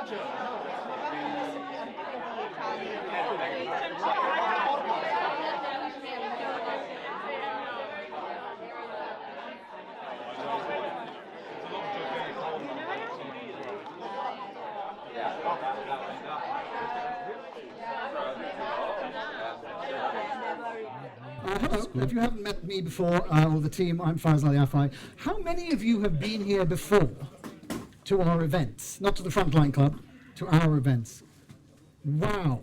Hello, if you haven't met me before, or the team, I'm Faisal Yafai. How many of you have been here before to our events? Not to the Frontline Club, to our events. Wow.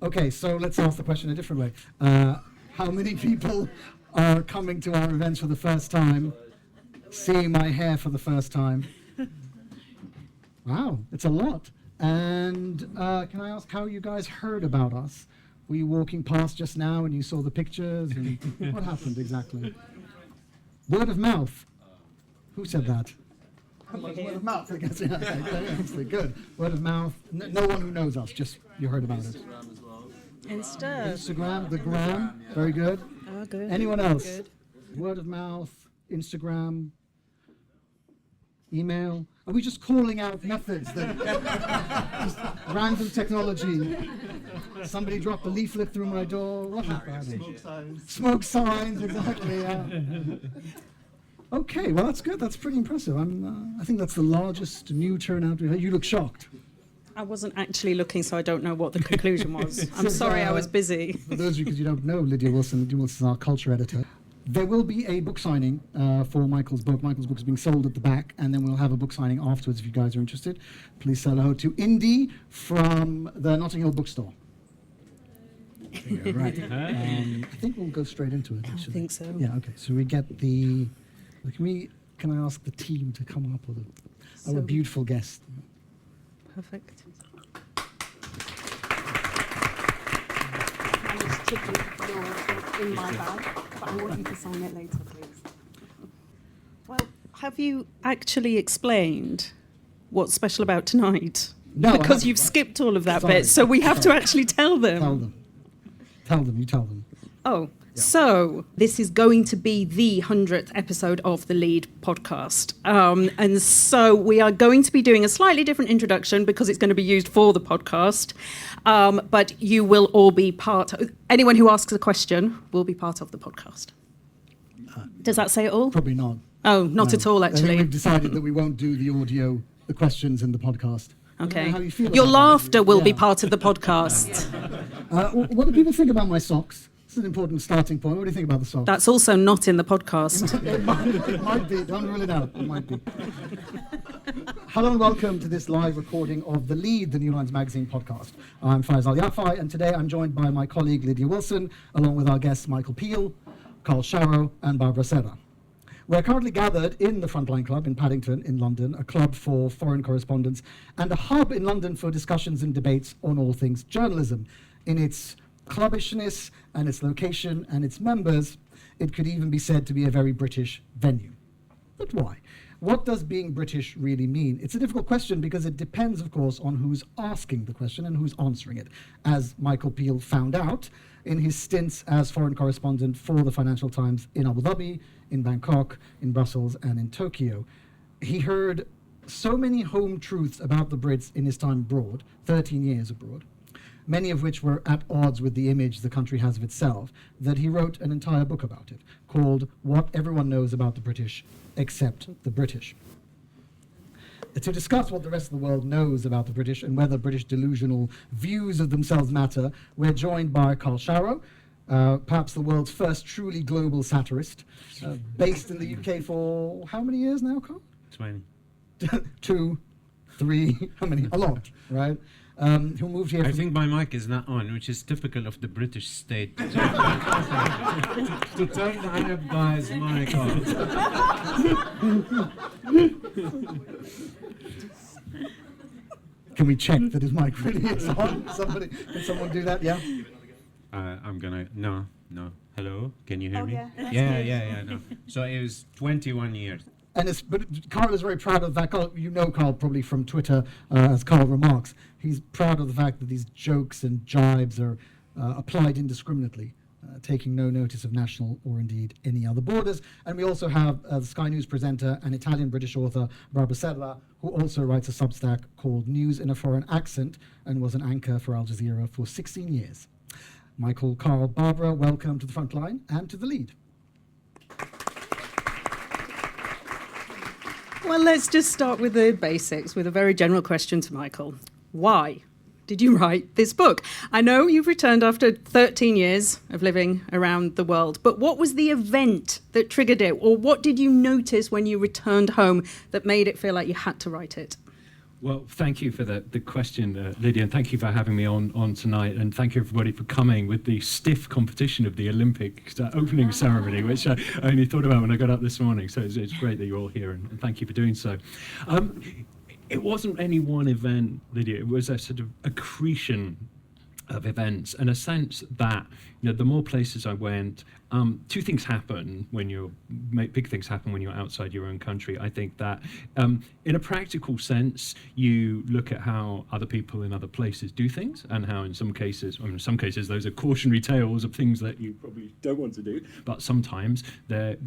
Okay, so let's ask the question a different way. How many people are coming to our events for the first time, seeing my hair for the first time? Wow, it's a lot. And can I ask how you guys heard about us? Were you walking past just now and you saw the pictures? And what happened exactly? Word of mouth. Who said that? Word of mouth, I guess. Yeah, okay, good. Word of mouth. No one who knows us, just you heard about it. Instagram as well. Instagram, the gram. Very good. Oh, good. Anyone else? Good. Word of mouth, Instagram, email. Are we just calling out methods that just random technology? Somebody dropped a leaflet through my door. What happened? Smoke signs. Smoke signs, exactly. Yeah. Okay, well that's good. That's pretty impressive. I think that's the largest new turnout we've had. You look shocked. I wasn't actually looking, so I don't know what the conclusion was. I'm sorry, I was busy. For those of you, because you don't know Lydia Wilson is our culture editor. There will be a book signing for Michael's book. Michael's book is being sold at the back, and then we'll have a book signing afterwards if you guys are interested. Please say hello to Indy from the Notting Hill bookstore. Right. I think we'll go straight into it, actually. I think so. Yeah, okay. So we get the... Can I ask the team to come up with our beautiful guest? Perfect. In my bag, but I want you to sign it later, please. Well, have you actually explained what's special about tonight? No, because you've skipped all of that Sorry. bit, so we have to actually tell them. Tell them, you tell them. Oh, so this is going to be the 100th episode of the Lead podcast. And so we are going to be doing a slightly different introduction because it's going to be used for the podcast. But you will all be anyone who asks a question will be part of the podcast. Does that say it all? Probably not. Oh, not at all, I think actually. we've decided that we won't do the audio, the questions in the podcast. Okay. How you feel Your about laughter that? will be Yeah. part of the podcast. What do people think about my socks? It's an important starting point. What do you think about the socks? That's also not in the podcast. It might be. Don't rule it out. It might be. Hello and welcome to this live recording of The Lead, the New Lines Magazine podcast. I'm Faisal Yafai, and today I'm joined by my colleague Lydia Wilson, along with our guests Michael Peel, Karl Sharro, and Barbara Serra. We're currently gathered in the Frontline Club in Paddington in London, a club for foreign correspondents, and a hub in London for discussions and debates on all things journalism. In its clubbishness and its location and its members, it could even be said to be a very British venue. But why? What does being British really mean? It's a difficult question because it depends, of course, on who's asking the question and who's answering it. As Michael Peel found out in his stints as foreign correspondent for the Financial Times in Abu Dhabi, in Bangkok, in Brussels, and in Tokyo. He heard so many home truths about the Brits in his time abroad, 13 years abroad, many of which were at odds with the image the country has of itself, that he wrote an entire book about it, called What Everyone Knows About the British, Except the British. To discuss what the rest of the world knows about the British and whether British delusional views of themselves matter, we're joined by Karl Sharro, perhaps the world's first truly global satirist, based in the UK for how many years now, Karl? 20. 2, 3, how many? A lot, right? Who moved here I think my mic is not on, which is typical of the British state. To turn the Arab guy's mic on. Can we check that his mic really is on? Can someone do that? Yeah? I'm gonna, no. Hello, can you hear me? Yeah. No. So it was 21 years. But Karl is very proud of that. You know Karl probably from Twitter as Karl Remarks. He's proud of the fact that these jokes and jibes are applied indiscriminately taking no notice of national or indeed any other borders. And we also have the Sky News presenter and Italian-British author Barbara Serra, who also writes a Substack called News in a Foreign Accent and was an anchor for Al Jazeera for 16 years. Michael, Karl, Barbara, welcome to the Frontline and to the Lead. Well, let's just start with the basics, with a very general question to Michael. Why did you write this book? I know you've returned after 13 years of living around the world, but what was the event that triggered it? Or what did you notice when you returned home that made it feel like you had to write it? Well, thank you for the question, Lydia, and thank you for having me on tonight, and thank you everybody for coming with the stiff competition of the Olympic opening ceremony, which I only thought about when I got up this morning, so it's great that you're all here, and thank you for doing so. It wasn't any one event, Lydia, it was a sort of accretion of events, and a sense that, you know, the more places I went, two things happen when big things happen when you're outside your own country. I think that in a practical sense, you look at how other people in other places do things, and how in some cases those are cautionary tales of things that you probably don't want to do, but sometimes they're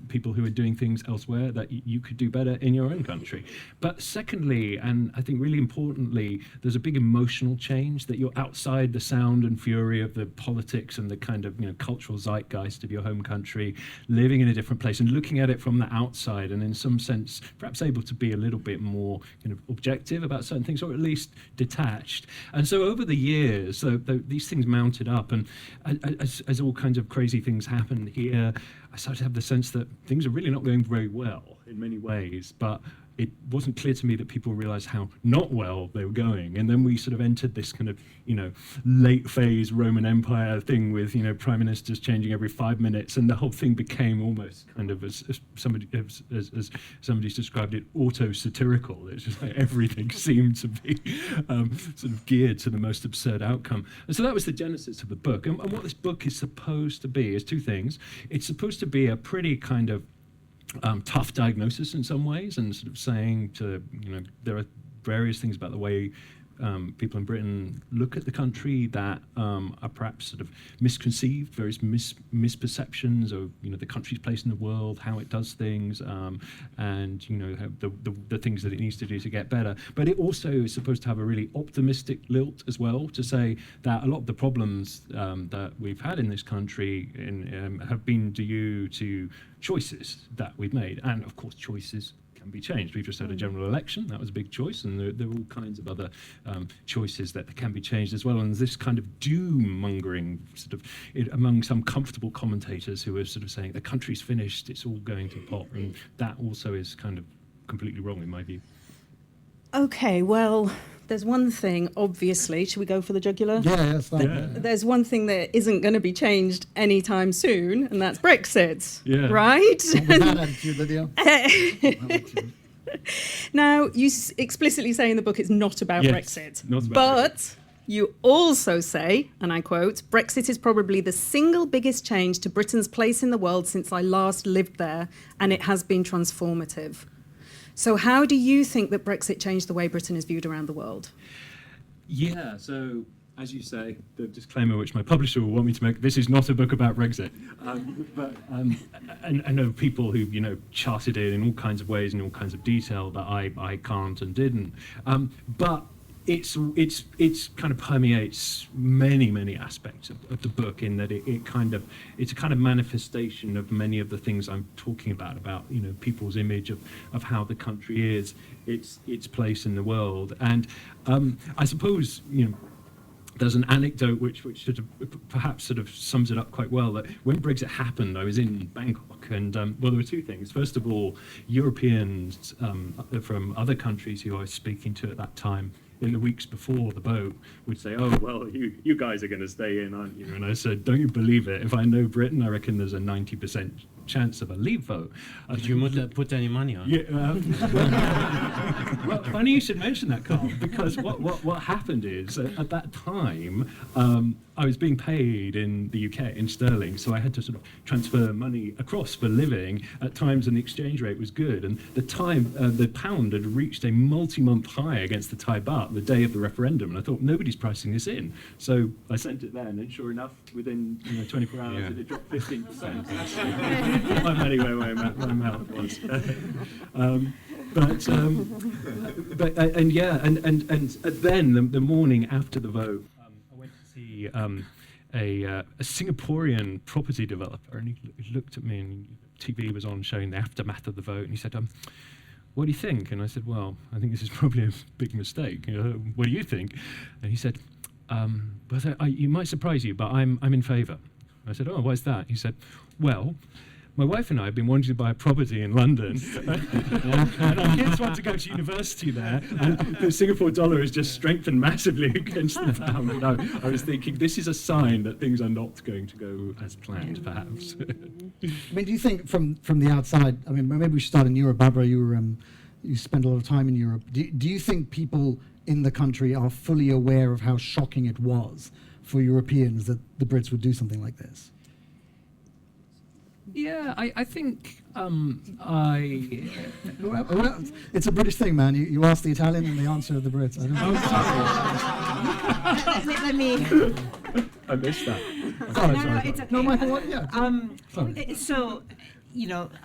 people who are doing things elsewhere that you could do better in your own country. But secondly, and I think really importantly, there's a big emotional change, that you're outside the sound and fury of the politics and the kind of, you know, cultural zeitgeist of your home country, living in a different place and looking at it from the outside, and in some sense perhaps able to be a little bit more kind of objective about certain things, or at least detached. And so over the years, these things mounted up, and as all kinds of crazy things happened here, I started to have the sense that things are really not going very well in many ways, but it wasn't clear to me that people realized how not well they were going. And then we sort of entered this kind of, you know, late phase Roman Empire thing with, you know, prime ministers changing every 5 minutes, and the whole thing became almost kind of, as somebody's described it, auto-satirical. It's just like everything seemed to be sort of geared to the most absurd outcome. And so that was the genesis of the book. And what this book is supposed to be is two things. It's supposed to be a pretty kind of tough diagnosis in some ways, and sort of saying to, you know, there are various things about the way people in Britain look at the country that are perhaps sort of misconceived, various misperceptions of, you know, the country's place in the world, how it does things, and, you know, the things that it needs to do to get better. But it also is supposed to have a really optimistic lilt as well, to say that a lot of the problems that we've had in this country have been due to choices that we've made, and of course choices can be changed. We've just had a general election, that was a big choice, and there are all kinds of other choices that can be changed as well. And there's this kind of doom-mongering sort of among some comfortable commentators who are sort of saying the country's finished, it's all going to pot, and that also is kind of completely wrong in my view. Okay, well, there's one thing, obviously. Should we go for the jugular? Yeah, There's one thing that isn't going to be changed anytime soon, and that's Brexit. Yeah. Right? What was that attitude, Lydia? Now, you explicitly say in the book it's not about Yes, Brexit. not about but Brexit. you also say, and I quote, Brexit is probably the single biggest change to Britain's place in the world since I last lived there, and it has been transformative. So how do you think that Brexit changed the way Britain is viewed around the world? Yeah, so as you say, the disclaimer which my publisher will want me to make, this is not a book about Brexit. But I know people who, you know, charted it in all kinds of ways, in all kinds of detail that I can't and didn't. But it's kind of permeates many aspects of the book, in that it's a kind of manifestation of many of the things I'm talking about, you know, people's image of how the country is, its place in the world. And I suppose, you know, there's an anecdote which sort of perhaps sort of sums it up quite well, that when Brexit happened, I was in Bangkok, and well, there were two things. First of all, Europeans from other countries who I was speaking to at that time, in the weeks before the vote, would say, oh, well, you guys are going to stay in, aren't you? And I said, don't you believe it? If I know Britain, I reckon there's a 90% chance of a leave vote. Did you put any money on it? Yeah, Well, funny you should mention that, Karl, because what happened is at that time I was being paid in the UK in sterling, so I had to sort of transfer money across for living at times when the exchange rate was good, and the pound had reached a multi-month high against the Thai baht the day of the referendum, and I thought nobody's pricing this in, so I sent it then, and sure enough, within 24 hours it had dropped 15%. I'm anyway where my mouth was. But then the morning after the vote, I went to see a Singaporean property developer, and he looked at me, and TV was on showing the aftermath of the vote, and he said, "What do you think?" And I said, "Well, I think this is probably a big mistake. What do you think?" And he said, "Well, you might surprise you, but I'm in favour." I said, "Oh, why's that?" He said, "Well, my wife and I have been wanting to buy a property in London, and our kids want to go to university there, and the Singapore dollar has just strengthened massively against the pound." And I was thinking, this is a sign that things are not going to go as planned, perhaps. I mean, do you think from the outside, I mean, maybe we should start in Europe. Barbara, you spent a lot of time in Europe. Do you think people in the country are fully aware of how shocking it was for Europeans that the Brits would do something like this? Yeah, I think Well, it's a British thing, man. You ask the Italian and they answer the Brits. I don't know. Let me. I missed that. No, it's okay. No, Michael, what? Yeah. Sorry. So,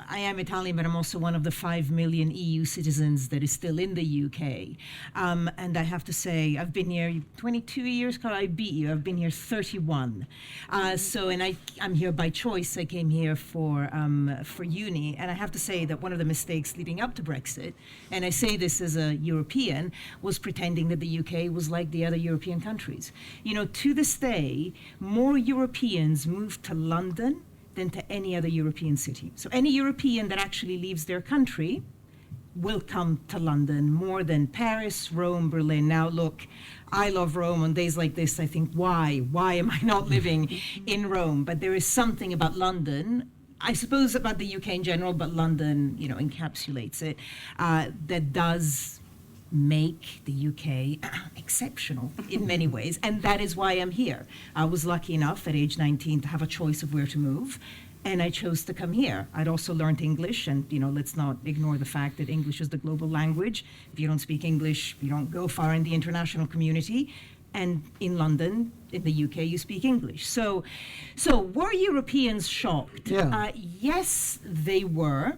I am Italian, but I'm also one of the 5 million EU citizens that is still in the UK. And I have to say, I've been here 22 years, Karl, I beat you. I've been here 31. I'm here by choice. I came here for uni. And I have to say that one of the mistakes leading up to Brexit, and I say this as a European, was pretending that the UK was like the other European countries. To this day, more Europeans move to London than to any other European city. So any European that actually leaves their country will come to London more than Paris, Rome, Berlin. Now look, I love Rome. On days like this, I think, why am I not living in Rome? But there is something about London, I suppose about the UK in general, but London, encapsulates it, that does make the UK exceptional in many ways, and that is why I'm here. I was lucky enough at age 19 to have a choice of where to move, and I chose to come here. I'd also learned English, and let's not ignore the fact that English is the global language. If you don't speak English, you don't go far in the international community, and in London, in the UK, you speak English. So were Europeans shocked? Yeah. Yes, they were.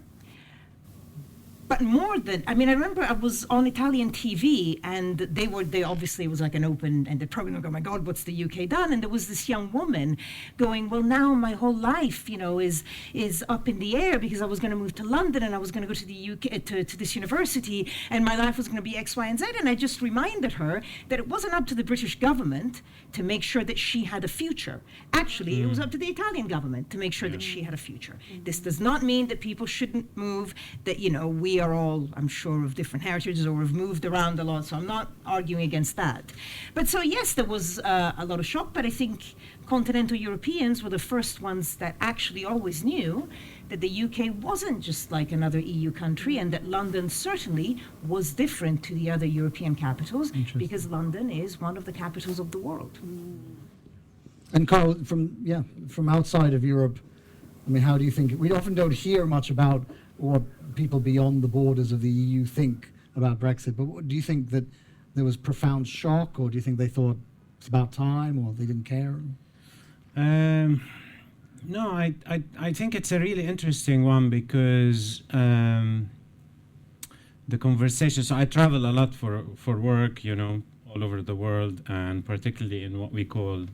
But more than, I remember I was on Italian TV, and they obviously, it was like an open-ended program. Oh my God, what's the UK done? And there was this young woman going, well, now my whole life, is up in the air, because I was going to move to London, and I was going to go to the UK, to this university, and my life was going to be X, Y, and Z. And I just reminded her that it wasn't up to the British government to make sure that she had a future. Actually, it was up to the Italian government to make sure that she had a future. This does not mean that people shouldn't move, that, we are all, I'm sure, of different heritages or have moved around a lot, so I'm not arguing against that. But so yes, there was a lot of shock, but I think continental Europeans were the first ones that actually always knew that the UK wasn't just like another EU country, and that London certainly was different to the other European capitals, because London is one of the capitals of the world. And Karl, from outside of Europe, how do you think, we often don't hear much about what people beyond the borders of the EU think about Brexit, but do you think that there was profound shock, or do you think they thought it's about time, or they didn't care? No, I think it's a really interesting one, because the conversation, so I travel a lot for work, all over the world, and particularly in what we call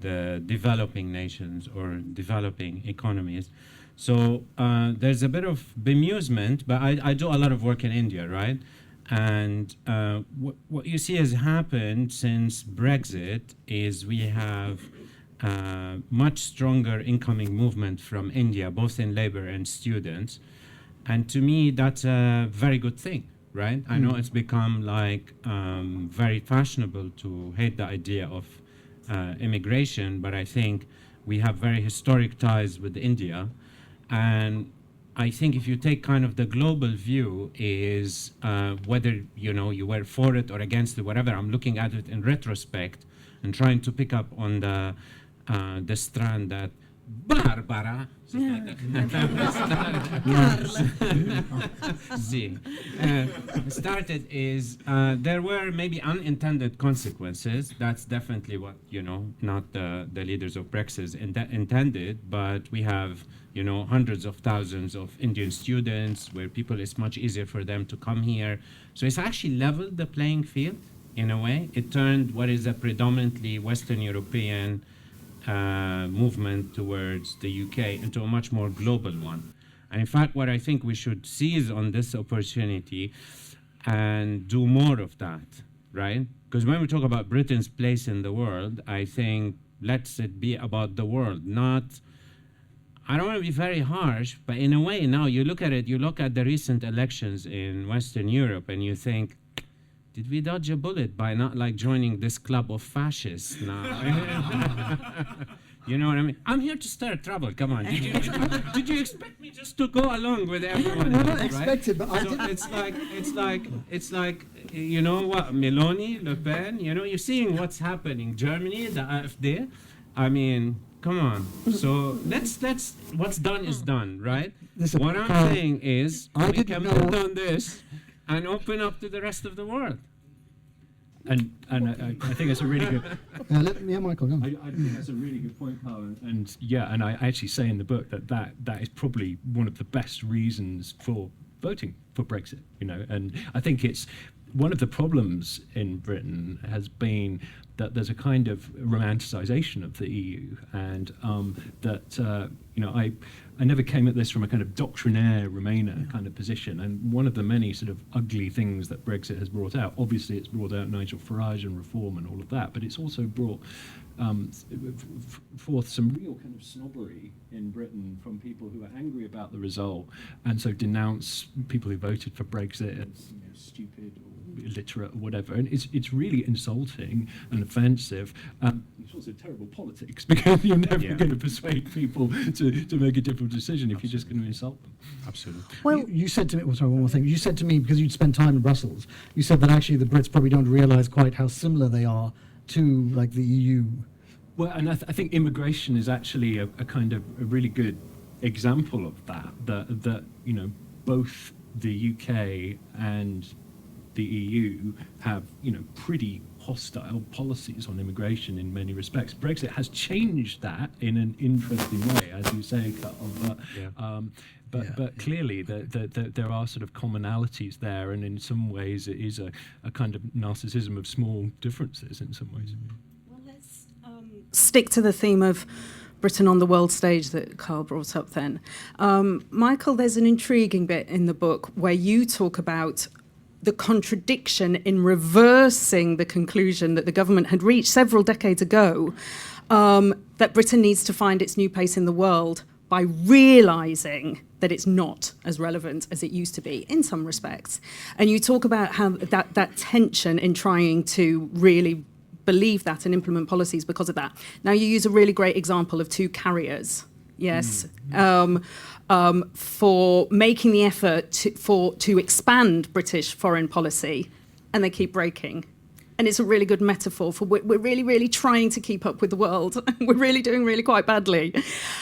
the developing nations or developing economies. So there's a bit of bemusement, but I do a lot of work in India, right? And what you see has happened since Brexit is we have much stronger incoming movement from India, both in labor and students. And to me, that's a very good thing, right? I know it's become like very fashionable to hate the idea of immigration, but I think we have very historic ties with India. And I think if you take kind of the global view is whether, you were for it or against it, whatever, I'm looking at it in retrospect and trying to pick up on the strand that Barbara started is there were maybe unintended consequences. That's definitely what, not the leaders of Brexit intended, but we have, hundreds of thousands of Indian students where it's much easier for them to come here. So it's actually leveled the playing field in a way. It turned what is a predominantly Western European movement towards the UK into a much more global one. And in fact, what I think we should seize on this opportunity and do more of that, right? Because when we talk about Britain's place in the world, I think let's it be about the world, not, I don't want to be very harsh, but in a way now you look at the recent elections in Western Europe and you think, did we dodge a bullet by not joining this club of fascists now? You know what I mean? I'm here to stir trouble. Come on. Did you expect me just to go along with everyone else, right? Expected, but I So didn't. it's like you know what? Meloni, Le Pen. You're seeing what's happening. Germany, the AfD. I mean, come on. So let's what's done is done, right? Listen, What I'm saying is I we didn't can know- build on this and open up to the rest of the world. And I think it's a really good. Michael, go on. I think that's a really good point, Karl. And I actually say in the book that is probably one of the best reasons for voting for Brexit. And I think it's one of the problems in Britain has been that there's a kind of romanticization of the EU, and that I never came at this from a kind of doctrinaire Remainer kind of position. And one of the many sort of ugly things that Brexit has brought out, obviously it's brought out Nigel Farage and reform and all of that, but it's also brought forth some real kind of snobbery in Britain from people who are angry about the result and so denounce people who voted for Brexit as stupid or illiterate or whatever. And it's really insulting and offensive. It's also terrible politics because you're never going to persuade people to make a different decision if you're just going to insult them. Absolutely. Well, you said to me, sorry, one more thing. You said to me, because you'd spent time in Brussels, you said that actually the Brits probably don't realise quite how similar they are to the EU. Well, and I think immigration is actually a kind of a really good example of that. That both the UK and the EU have pretty hostile policies on immigration in many respects. Brexit has changed that in an interesting way, as you say, Karl. But clearly there are sort of commonalities there, and in some ways it is a kind of narcissism of small differences in some ways. Well, let's stick to the theme of Britain on the world stage that Karl brought up then. Michael, there's an intriguing bit in the book where you talk about the contradiction in reversing the conclusion that the government had reached several decades ago, that Britain needs to find its new place in the world by realising that it's not as relevant as it used to be in some respects. And you talk about how that tension in trying to really believe that and implement policies because of that. Now, you use a really great example of two carriers, yes, for making the effort to expand British foreign policy, and they keep breaking. And it's a really good metaphor for we're really, really trying to keep up with the world. We're really doing really quite badly.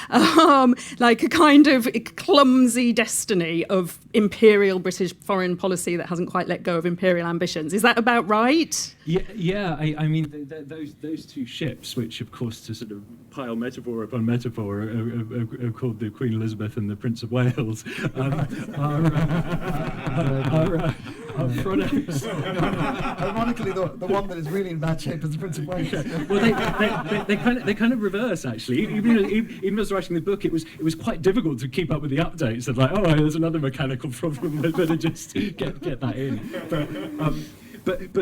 Like a kind of clumsy destiny of imperial British foreign policy that hasn't quite let go of imperial ambitions. Is that about right? Yeah. I mean, those two ships, which of course to sort of pile metaphor upon metaphor, are called the Queen Elizabeth and the Prince of Wales, are products. Ironically, the one that is really in bad shape is the Prince of Wales. Well, they kind of reverse actually. Even as writing the book, it was quite difficult to keep up with the updates. Of there's another mechanical problem. Better just get that in. But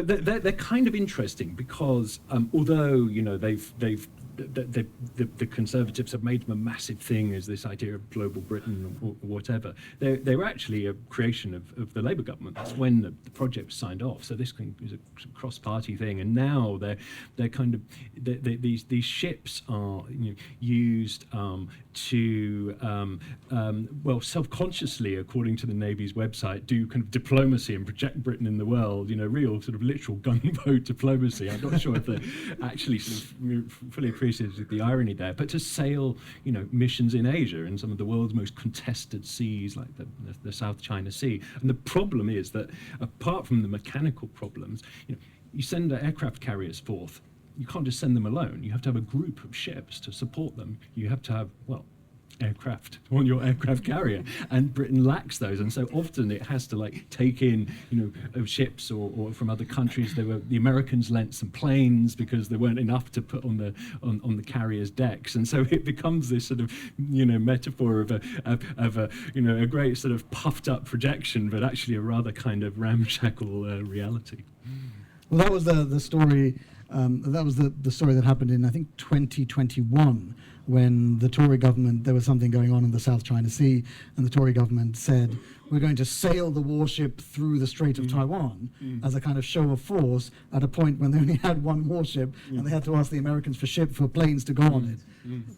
they're kind of interesting because although the Conservatives have made them a massive thing as this idea of global Britain or whatever. They were actually a creation of the Labour government. That's when the project was signed off. So this is a cross-party thing, and now they're kind of these ships are used to, well, self-consciously, according to the Navy's website, do kind of diplomacy and project Britain in the world, real sort of literal gunboat diplomacy. I'm not sure if they actually sort of fully appreciated the irony there, but to sail, missions in Asia, in some of the world's most contested seas, like the South China Sea. And the problem is that, apart from the mechanical problems, you send aircraft carriers forth. You can't just send them alone. You have to have a group of ships to support them. You have to have, aircraft on your aircraft carrier, and Britain lacks those, and so often it has to take in ships or from other countries. The Americans lent some planes because there weren't enough to put on the carrier's decks, and so it becomes this sort of metaphor of a great sort of puffed up projection, but actually a rather kind of ramshackle reality. Well, that was the story. That was the story that happened in, I think, 2021, when the Tory government, there was something going on in the South China Sea, and the Tory government said, we're going to sail the warship through the Strait of Taiwan as a kind of show of force at a point when they only had one warship, and they had to ask the Americans for planes to go on it.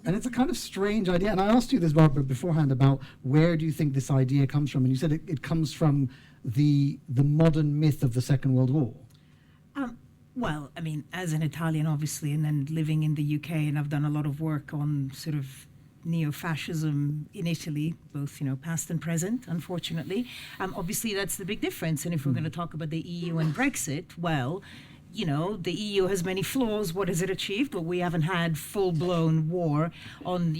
And it's a kind of strange idea. And I asked you this, Barbara, beforehand about where do you think this idea comes from? And you said it comes from the modern myth of the Second World War. Well, I mean, as an Italian, obviously, and then living in the UK, and I've done a lot of work on sort of neo-fascism in Italy, both, past and present, unfortunately. Obviously, that's the big difference. And if we're going to talk about the EU and Brexit, well, the EU has many flaws. What has it achieved? Well, we haven't had full-blown war on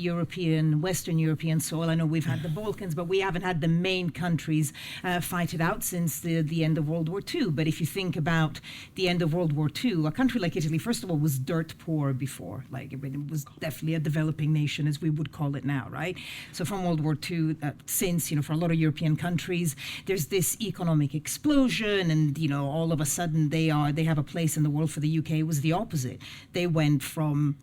Western European soil. I know we've had the Balkans, but we haven't had the main countries fight it out since the end of World War II. But if you think about the end of World War II, a country like Italy, first of all, was dirt poor before. It was definitely a developing nation, as we would call it now, right? So from World War II, since, for a lot of European countries, there's this economic explosion, and, all of a sudden they have a place in the world. For the UK, was the opposite. They went from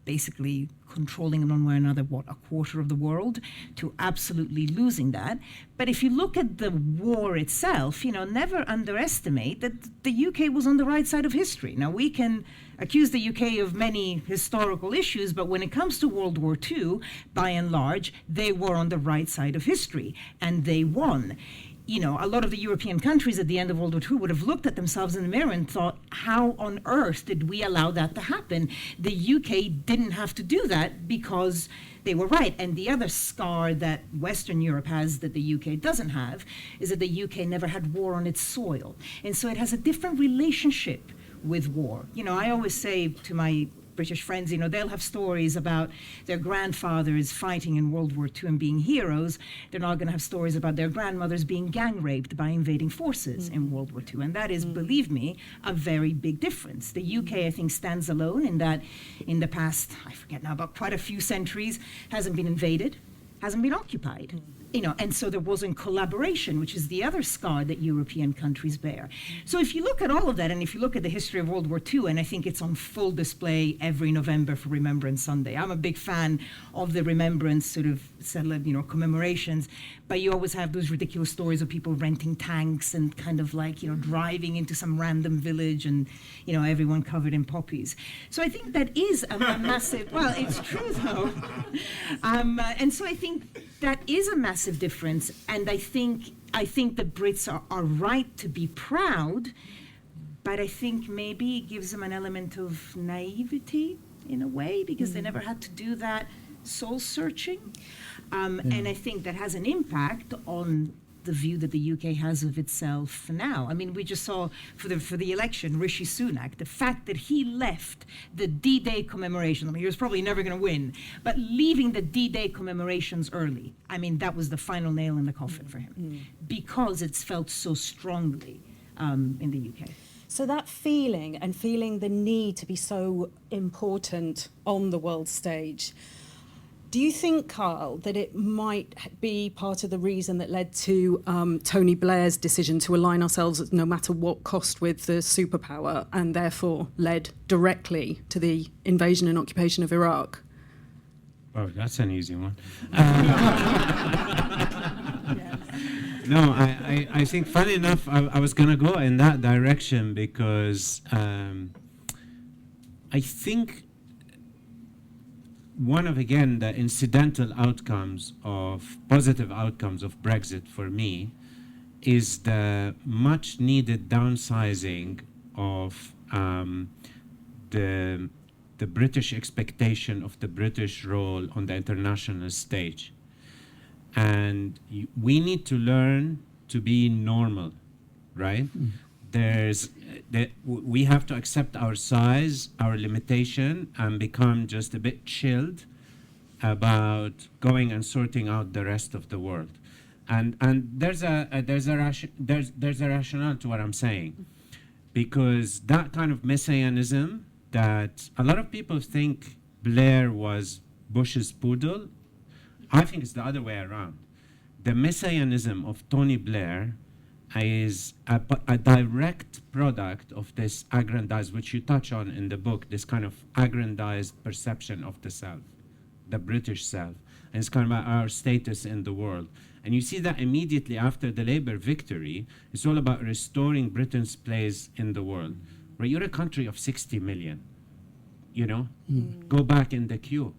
basically controlling in one way or another, a quarter of the world, to absolutely losing that. But if you look at the war itself, never underestimate that the UK was on the right side of history. Now, we can accuse the UK of many historical issues, but when it comes to World War II, by and large, they were on the right side of history, and they won. A lot of the European countries at the end of World War II would have looked at themselves in the mirror and thought, how on earth did we allow that to happen? The UK didn't have to do that because they were right. And the other scar that Western Europe has that the UK doesn't have is that the UK never had war on its soil. And so it has a different relationship with war. I always say to my British friends, they'll have stories about their grandfathers fighting in World War II and being heroes. They're not going to have stories about their grandmothers being gang raped by invading forces in World War II. And that is, believe me, a very big difference. The UK, I think, stands alone in that in the past, I forget now, about quite a few centuries, hasn't been invaded, hasn't been occupied. And so there wasn't collaboration, which is the other scar that European countries bear. So if you look at all of that, and if you look at the history of World War II, and I think it's on full display every November for Remembrance Sunday. I'm a big fan of the Remembrance sort of commemorations, but you always have those ridiculous stories of people renting tanks and kind of driving into some random village and, everyone covered in poppies. So I think that is a massive, well, it's true though. And so I think that is a massive difference, and I think the Brits are right to be proud, but I think maybe it gives them an element of naivety in a way, because they never had to do that soul searching, and I think that has an impact on the view that the UK has of itself now. I mean, we just saw for the election, Rishi Sunak, the fact that he left the D-Day commemoration. I mean, he was probably never going to win, but leaving the D-Day commemorations early, I mean, that was the final nail in the coffin for him, because it's felt so strongly in the UK. So that feeling the need to be so important on the world stage, do you think, Karl, that it might be part of the reason that led to Tony Blair's decision to align ourselves no matter what cost with the superpower, and therefore led directly to the invasion and occupation of Iraq? Oh, that's an easy one. No, I think, funny enough, I was going to go in that direction because I think one of, again, the incidental outcomes of, positive outcomes of Brexit for me is the much needed downsizing of the British expectation of the British role on the international stage. And we need to learn to be normal, right? We have to accept our size, our limitation, and become just a bit chilled about going and sorting out the rest of the world. And there's a rationale to what I'm saying, because that kind of messianism that a lot of people think Blair was Bush's poodle, I think it's the other way around. The messianism of Tony Blair is a direct product of this aggrandized, which you touch on in the book, this kind of aggrandized perception of the self, the British self. And it's kind of about our status in the world. And you see that immediately after the Labour victory. It's all about restoring Britain's place in the world. Right? You're a country of 60 million, you know? Go back in the queue,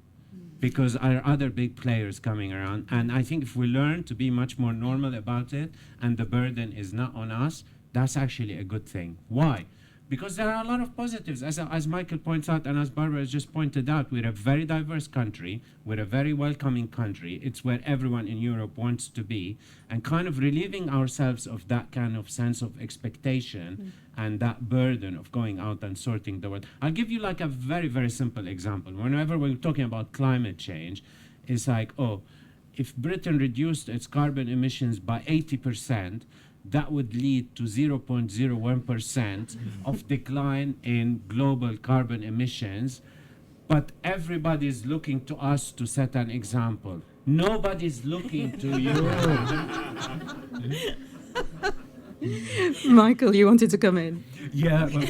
because our other big players coming around. And I think if we learn to be much more normal about it, and the burden is not on us, that's actually a good thing. Why? Because there are a lot of positives. As Michael points out, and as Barbara has just pointed out, we're a very diverse country. We're a very welcoming country. It's where everyone in Europe wants to be. And kind of relieving ourselves of that kind of sense of expectation and that burden of going out and sorting the world. I'll give you like a very, very simple example. Whenever we're talking about climate change, it's like, oh, if Britain reduced its carbon emissions by 80%, that would lead to 0.01% of decline in global carbon emissions. But everybody's looking to us to set an example. Nobody's looking to you. Michael, you wanted to come in. Yeah, well,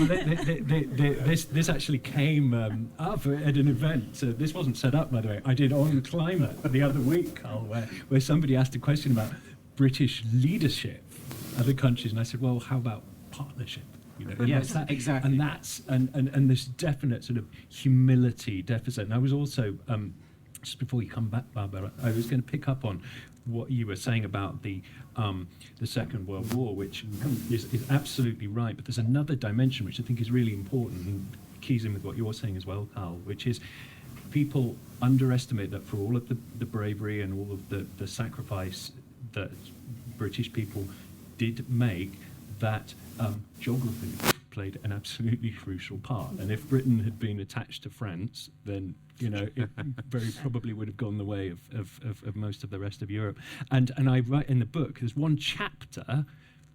this actually came up at an event. This wasn't set up, by the way. I did on climate the other week, Karl, where somebody asked a question about British leadership, other countries, and I said, well, how about partnership? You know, Yes, exactly. And that's and this definite sort of humility deficit. And I was also just before you come back, Barbara, I was going to pick up on what you were saying about the Second World War, which is absolutely right. But there's another dimension which I think is really important and keys in with what you're saying as well, Karl, which is people underestimate that for all of the bravery and all of the sacrifice that British people did make, that geography played an absolutely crucial part. And if Britain had been attached to France, then you know it very probably would have gone the way of most of the rest of Europe. And I write in the book, there's one chapter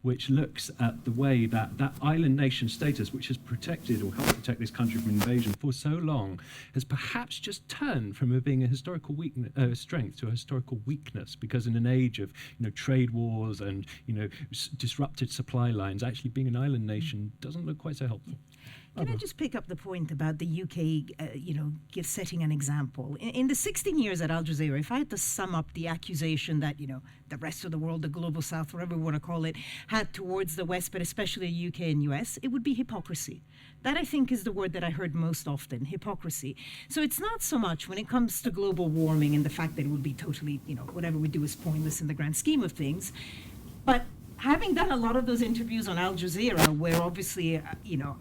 which looks at the way that island nation status, which has protected or helped protect this country from invasion for so long, has perhaps just turned from it being a historical strength to a historical weakness, because in an age of trade wars and disrupted supply lines, actually being an island nation doesn't look quite so helpful. Can I just pick up the point about the UK, setting an example? In the 16 years at Al Jazeera, if I had to sum up the accusation that, the rest of the world, the global south, whatever we want to call it, had towards the West, but especially the UK and US, it would be hypocrisy. That, I think, is the word that I heard most often, hypocrisy. So it's not so much when it comes to global warming and the fact that it would be totally, whatever we do is pointless in the grand scheme of things, but having done a lot of those interviews on Al Jazeera, where obviously,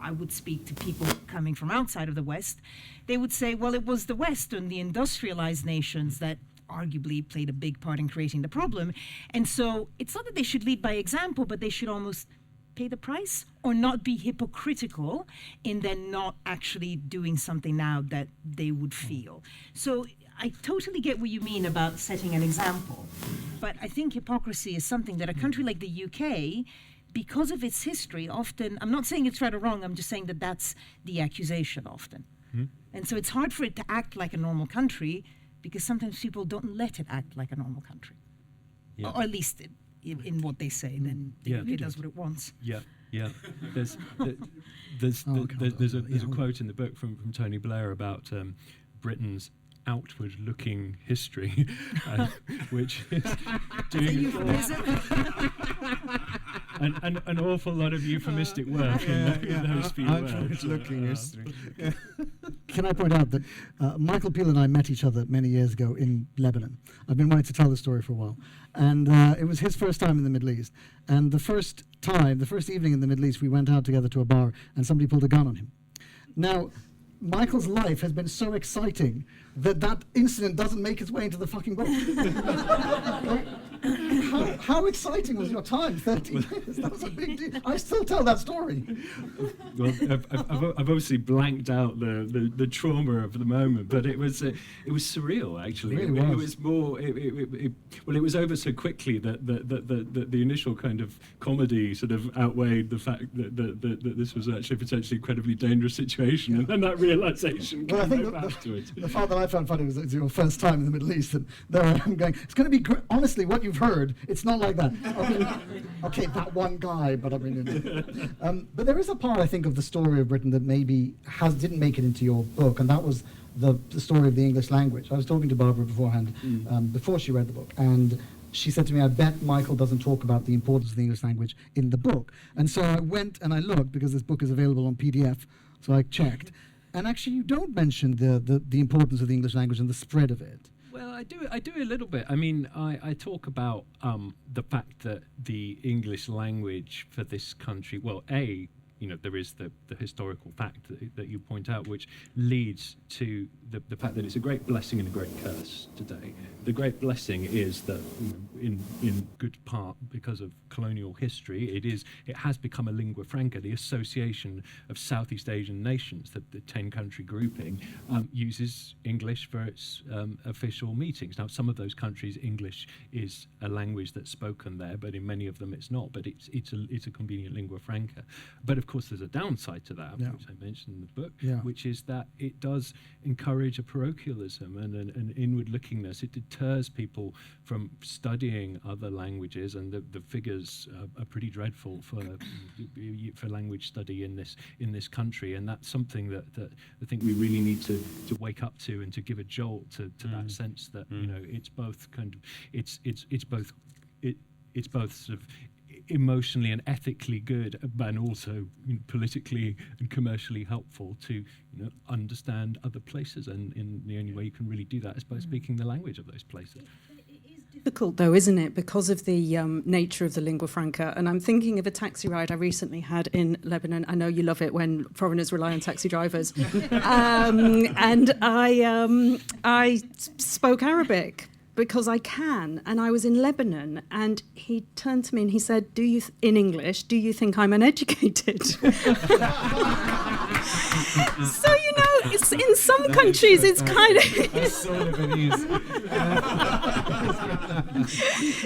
I would speak to people coming from outside of the West, they would say, well, it was the West and the industrialized nations that arguably played a big part in creating the problem. And so it's not that they should lead by example, but they should almost pay the price or not be hypocritical in then not actually doing something now that they would feel. So I totally get what you mean about setting an example, but I think hypocrisy is something that a country like the UK, because of its history, often, I'm not saying it's right or wrong, I'm just saying that that's the accusation often. And so it's hard for it to act like a normal country, because sometimes people don't let it act like a normal country. Yeah. Or at least in what they say, then it does what it wants. Yeah. There's a quote in the book from Tony Blair about Britain's outward-looking history, which is doing an awful lot of euphemistic work in those few words. Outward-looking history. Can I point out that Michael Peel and I met each other many years ago in Lebanon. I've been wanting to tell the story for a while. And it was his first time in the Middle East. And the first evening in the Middle East, we went out together to a bar and somebody pulled a gun on him. Now, Michael's life has been so exciting that incident doesn't make its way into the fucking book. How exciting was your time? 13 years. That was a big deal. I still tell that story. Well, I've obviously blanked out the trauma of the moment, but it was surreal actually. It really It was. was more. It was over so quickly that the initial kind of comedy sort of outweighed the fact that this was actually a potentially incredibly dangerous situation, and then that realization Well, I came think over afterwards. the part that I found funny was it's your first time in the Middle East, and there I am going, it's going to be honestly what you've heard. It's not like that. Okay, that one guy, but I mean, but there is a part I think of the story of Britain that maybe didn't make it into your book, and that was the story of the English language. I was talking to Barbara beforehand, before she read the book, and she said to me, I bet Michael doesn't talk about the importance of the English language in the book. And so I went and I looked, because this book is available on PDF, so I checked. And actually you don't mention the importance of the English language and the spread of it. Well, I do a little bit. I mean, I talk about the fact that the English language for this country, well, there is the historical fact that you point out, which leads to the fact that it's a great blessing and a great curse today. The great blessing is that, in good part because of colonial history, it has become a lingua franca. The Association of Southeast Asian Nations, the 10-country grouping, uses English for its official meetings. Now, some of those countries, English is a language that's spoken there, but in many of them it's not. But it's a convenient lingua franca. But of course, there's a downside to that, which I mentioned in the book, which is that it does encourage a parochialism and an inward-lookingness. It deters people from studying other languages, and the figures are pretty dreadful for language study in this country. And that's something that I think we really need to wake up to, and to give a jolt to that sense that it's both kind of it's both sort of emotionally and ethically good, and also politically and commercially helpful to understand other places, and the only way you can really do that is by speaking the language of those places. Difficult though, isn't it, because of the nature of the lingua franca? And I'm thinking of a taxi ride I recently had in Lebanon. I know you love it when foreigners rely on taxi drivers. And I spoke Arabic because I can, and I was in Lebanon, and he turned to me and he said, in English, do you think I'm uneducated? So, it's, in some countries it's kind of... So Lebanese.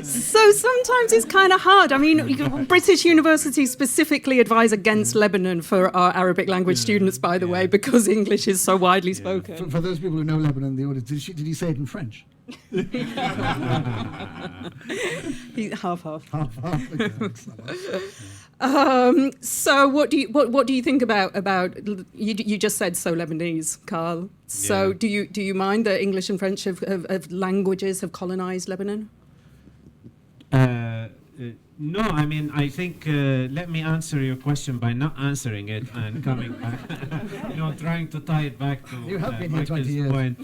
So sometimes it's kind of hard. I mean, British universities specifically advise against Lebanon for our Arabic language students, by the way, because English is so widely spoken. For those people who know Lebanon in the audience, did he say it in French? Half. Half. So what do you think about you just said so Lebanese, Karl? So do you mind that English and French have languages have colonized Lebanon? No, I mean, I think, let me answer your question by not answering it and coming back, trying to tie it back to You have been here 20 Michael's years. point.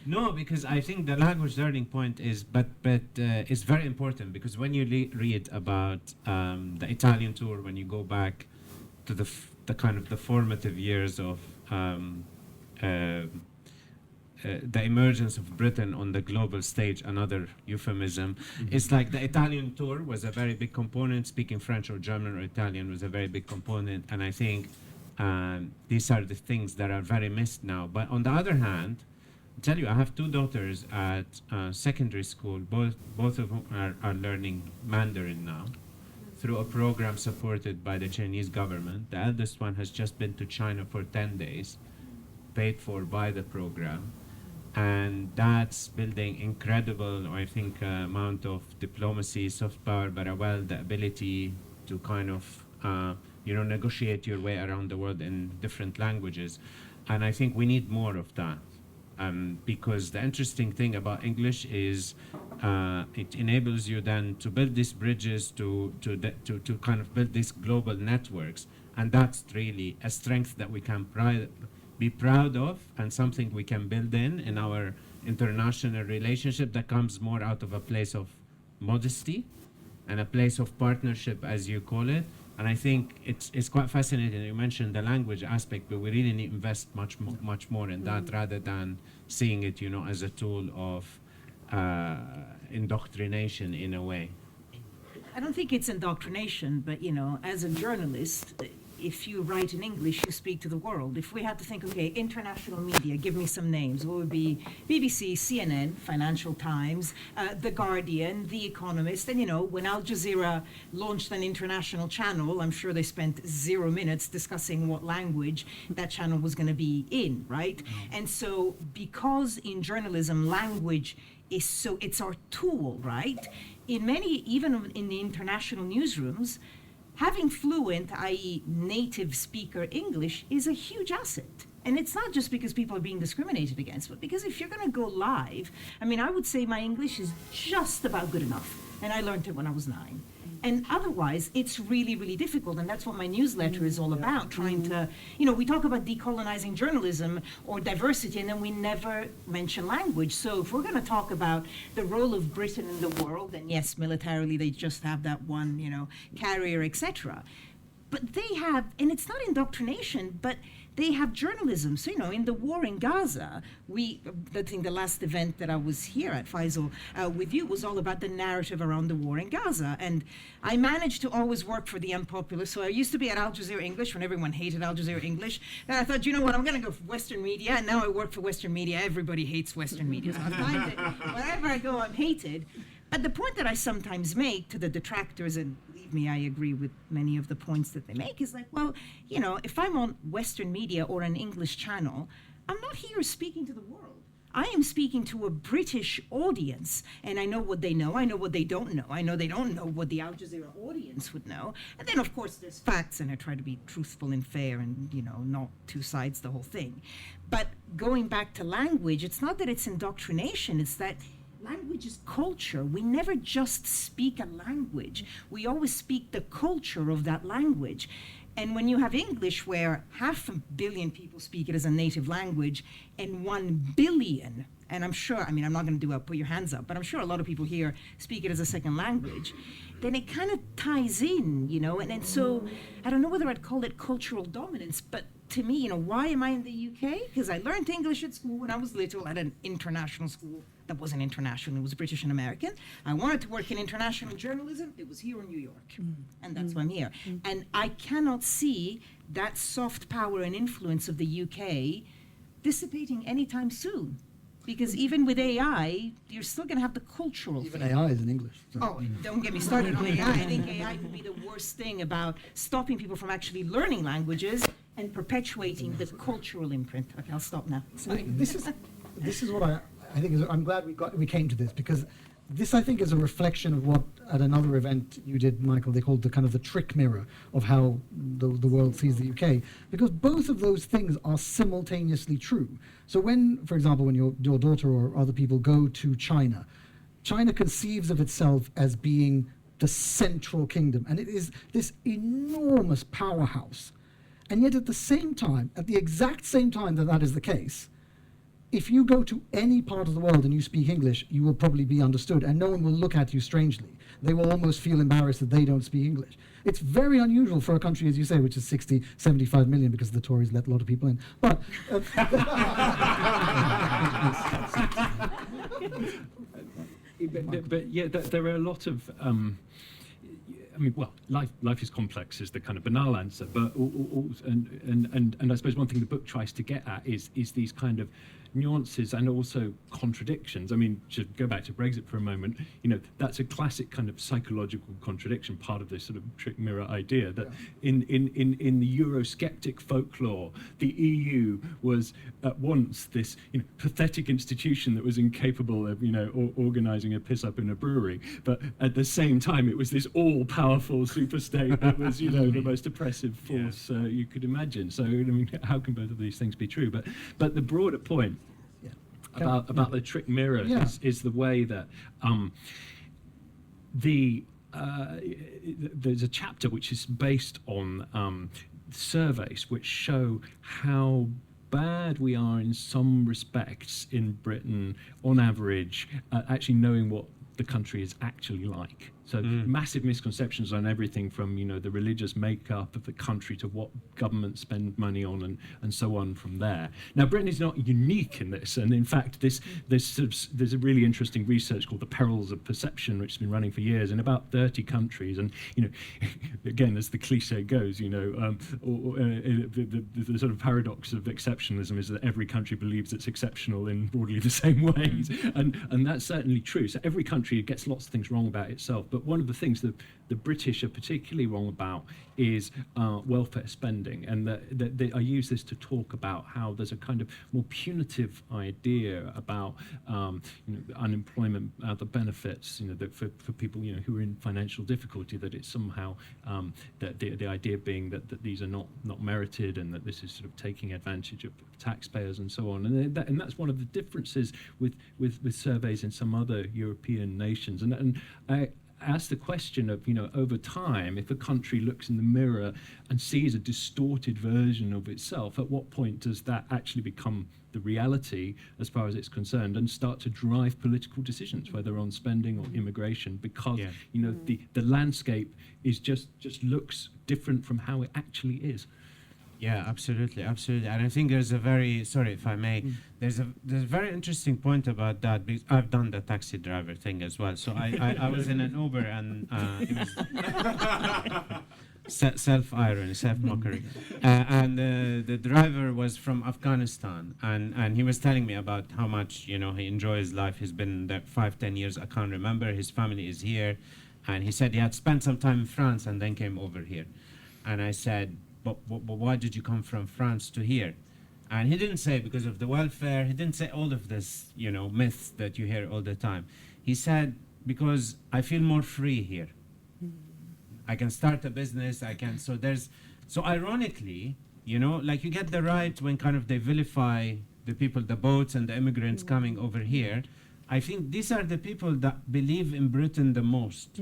No, because I think the language learning point is very important, because when you read about the Italian tour, when you go back to the kind of the formative years of the emergence of Britain on the global stage, another euphemism. It's like the Italian tour was a very big component. Speaking French or German or Italian was a very big component. And I think these are the things that are very missed now. But on the other hand, I tell you, I have two daughters at secondary school. Both of whom are learning Mandarin now through a program supported by the Chinese government. The eldest one has just been to China for 10 days, paid for by the program. And that's building incredible, I think, amount of diplomacy, soft power, but the ability to kind of, negotiate your way around the world in different languages. And I think we need more of that. Because the interesting thing about English is it enables you then to build these bridges, to kind of build these global networks. And that's really a strength that we can be proud of and something we can build in our international relationship that comes more out of a place of modesty and a place of partnership, as you call it. And I think it's quite fascinating. You mentioned the language aspect, but we really need to invest much more in that rather than seeing it, as a tool of indoctrination in a way. I don't think it's indoctrination, but as a journalist, if you write in English, you speak to the world. If we had to think, okay, international media, give me some names. What would be BBC, CNN, Financial Times, The Guardian, The Economist? And when Al Jazeera launched an international channel, I'm sure they spent 0 minutes discussing what language that channel was going to be in, right? And so because in journalism, language is it's our tool, right? Even in the international newsrooms, having fluent, i.e. native speaker English is a huge asset. And it's not just because people are being discriminated against, but because if you're going to go live, I would say my English is just about good enough. And I learned it when I was 9. And otherwise, it's really, really difficult. And that's what my newsletter is all about, trying to, we talk about decolonizing journalism or diversity, and then we never mention language. So if we're going to talk about the role of Britain in the world, and yes, militarily, they just have that one, carrier, etc. But they have, and it's not indoctrination, but they have journalism. So, in the war in Gaza, I think the last event that I was here at, Faisal, with you, was all about the narrative around the war in Gaza. And I managed to always work for the unpopular. So I used to be at Al Jazeera English when everyone hated Al Jazeera English. Then I thought, what, I'm going to go for Western media. And now I work for Western media. Everybody hates Western media. So I find that wherever I go, I'm hated. But the point that I sometimes make to the detractors, and believe me, I agree with many of the points that they make, is like, well, if I'm on Western media or an English channel, I'm not here speaking to the world. I am speaking to a British audience, and I know what they know, I know what they don't know. I know they don't know what the Al Jazeera audience would know. And then, of course, there's facts, and I try to be truthful and fair and, not two sides the whole thing. But going back to language, it's not that it's indoctrination, it's that language is culture. We never just speak a language. We always speak the culture of that language. And when you have English where 500 million people speak it as a native language and 1 billion, and I'm sure, I'm not going to do a put your hands up, but I'm sure a lot of people here speak it as a second language, then it kind of ties in, and so I don't know whether I'd call it cultural dominance, but to me, why am I in the UK? Because I learned English at school when I was little at an international school that wasn't international, it was British and American. I wanted to work in international journalism, it was here in New York, and that's why I'm here. And I cannot see that soft power and influence of the UK dissipating anytime soon. Because even with AI, you're still going to have the cultural Even thing. AI is in English. So. Oh, don't get me started on AI. I think AI would be the worst thing about stopping people from actually learning languages and perpetuating the cultural imprint. Okay, I'll stop now. This is what I think is. I'm glad we came to this, because this, I think, is a reflection of what at another event you did, Michael, they called the trick mirror of how the world sees the UK, because both of those things are simultaneously true. So when, for example, when your daughter or other people go to China, China conceives of itself as being the central kingdom, and it is this enormous powerhouse. And yet at the exact same time that is the case, if you go to any part of the world and you speak English, you will probably be understood, and no one will look at you strangely. They will almost feel embarrassed that they don't speak English. It's very unusual for a country, as you say, which is 60, 75 million, because the Tories let a lot of people in. But but yeah, there are a lot of. Life is complex is the kind of banal answer, but and I suppose one thing the book tries to get at is these kind of nuances and also contradictions. To go back to Brexit for a moment, that's a classic kind of psychological contradiction, part of this sort of trick mirror idea that in the Eurosceptic folklore, the EU was at once this pathetic institution that was incapable of organising a piss up in a brewery, but at the same time it was this all-powerful superstate that was the most oppressive force you could imagine. So how can both of these things be true? But the broader point about the trick mirror is the way that there's a chapter which is based on surveys which show how bad we are in some respects in Britain, on average, actually knowing what the country is actually like. So massive misconceptions on everything from, the religious makeup of the country to what governments spend money on and so on from there. Now, Britain is not unique in this, and in fact, there's a really interesting research called The Perils of Perception, which has been running for years in about 30 countries. And, again, as the cliche goes, the sort of paradox of exceptionalism is that every country believes it's exceptional in broadly the same ways, and that's certainly true. So every country gets lots of things wrong about itself. But one of the things that the British are particularly wrong about is welfare spending. And I use this to talk about how there's a kind of more punitive idea about unemployment, the benefits, that for people who are in financial difficulty, that it's somehow that the idea being that these are not merited, and that this is sort of taking advantage of taxpayers and so on. And that's one of the differences with surveys in some other European nations. And I ask the question of, over time, if a country looks in the mirror and sees a distorted version of itself, at what point does that actually become the reality as far as it's concerned, and start to drive political decisions, whether on spending or immigration, because the landscape is just looks different from how it actually is. Yeah, absolutely. And I think there's a very, sorry if I may, there's a very interesting point about that, because I've done the taxi driver thing as well. So I was in an Uber, and it was self-irony, self-mockery. And the driver was from Afghanistan, and he was telling me about how much, he enjoys life. He's been there 5-10 years, I can't remember. His family is here. And he said he had spent some time in France and then came over here. And I said, but why did you come from France to here? And he didn't say because of the welfare. He didn't say all of this, myths that you hear all the time. He said, because I feel more free here. I can start a business. So ironically, like you get the right when kind of they vilify the people, the boats and the immigrants coming over here. I think these are the people that believe in Britain the most,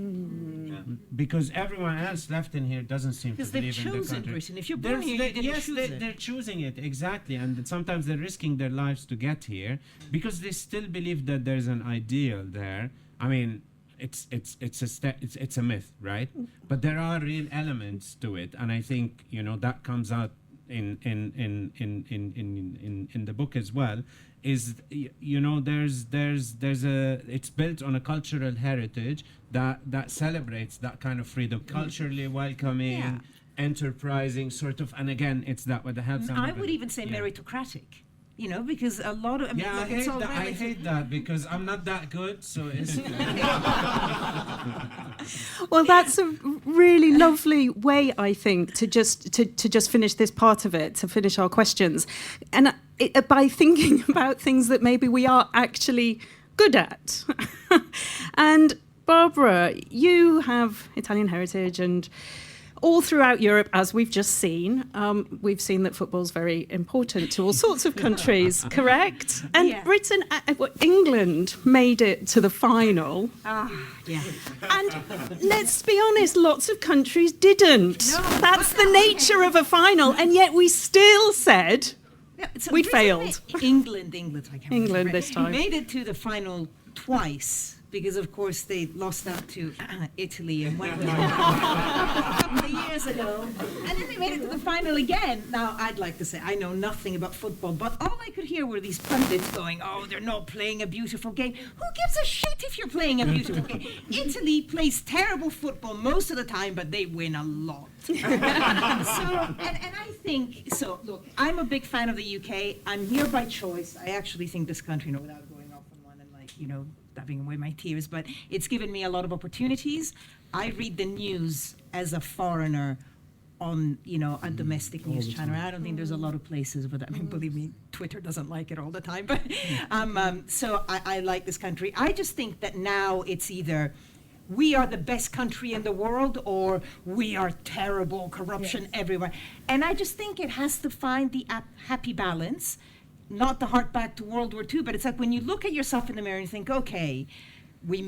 because everyone else left in here doesn't seem to believe in the country. Because they've chosen Britain. If you're born here, you didn't choose it. They're choosing it, exactly, and sometimes they're risking their lives to get here because they still believe that there's an ideal there. I mean, it's a myth, right? But there are real elements to it, and I think that comes out in the book as well. Is it's built on a cultural heritage that celebrates that kind of freedom, culturally welcoming, enterprising sort of, and again, it's that with the help. I would even say meritocratic. Because a lot of I hate that because I'm not that good, so it's. Well, that's a really lovely way, I think, to just finish this part of it, to finish our questions, and by thinking about things that maybe we are actually good at. And Barbara, you have Italian heritage, and all throughout Europe, as we've just seen, we've seen that football's very important to all sorts of countries, correct? And Britain, England made it to the final. And let's be honest, lots of countries didn't. No, that's the nature of a final, and yet we still said we'd failed. England, I can't England remember. this time. Made it to the final twice. Because, of course, they lost out to Italy and went with a couple of years ago. And then they made it to the final again. Now, I'd like to say I know nothing about football, but all I could hear were these pundits going, they're not playing a beautiful game. Who gives a shit if you're playing a beautiful game? Italy plays terrible football most of the time, but they win a lot. And I think, look, I'm a big fan of the UK. I'm here by choice. I actually think this country, without going off on one and dabbing away my tears, but it's given me a lot of opportunities. I read the news as a foreigner on, a domestic news channel. I don't think there's a lot of places, but believe me, Twitter doesn't like it all the time. But so I like this country. I just think that now it's either we are the best country in the world or we are terrible, corruption everywhere. And I just think it has to find the happy balance. Not the heart back to World War II, but it's like when you look at yourself in the mirror and think, okay, we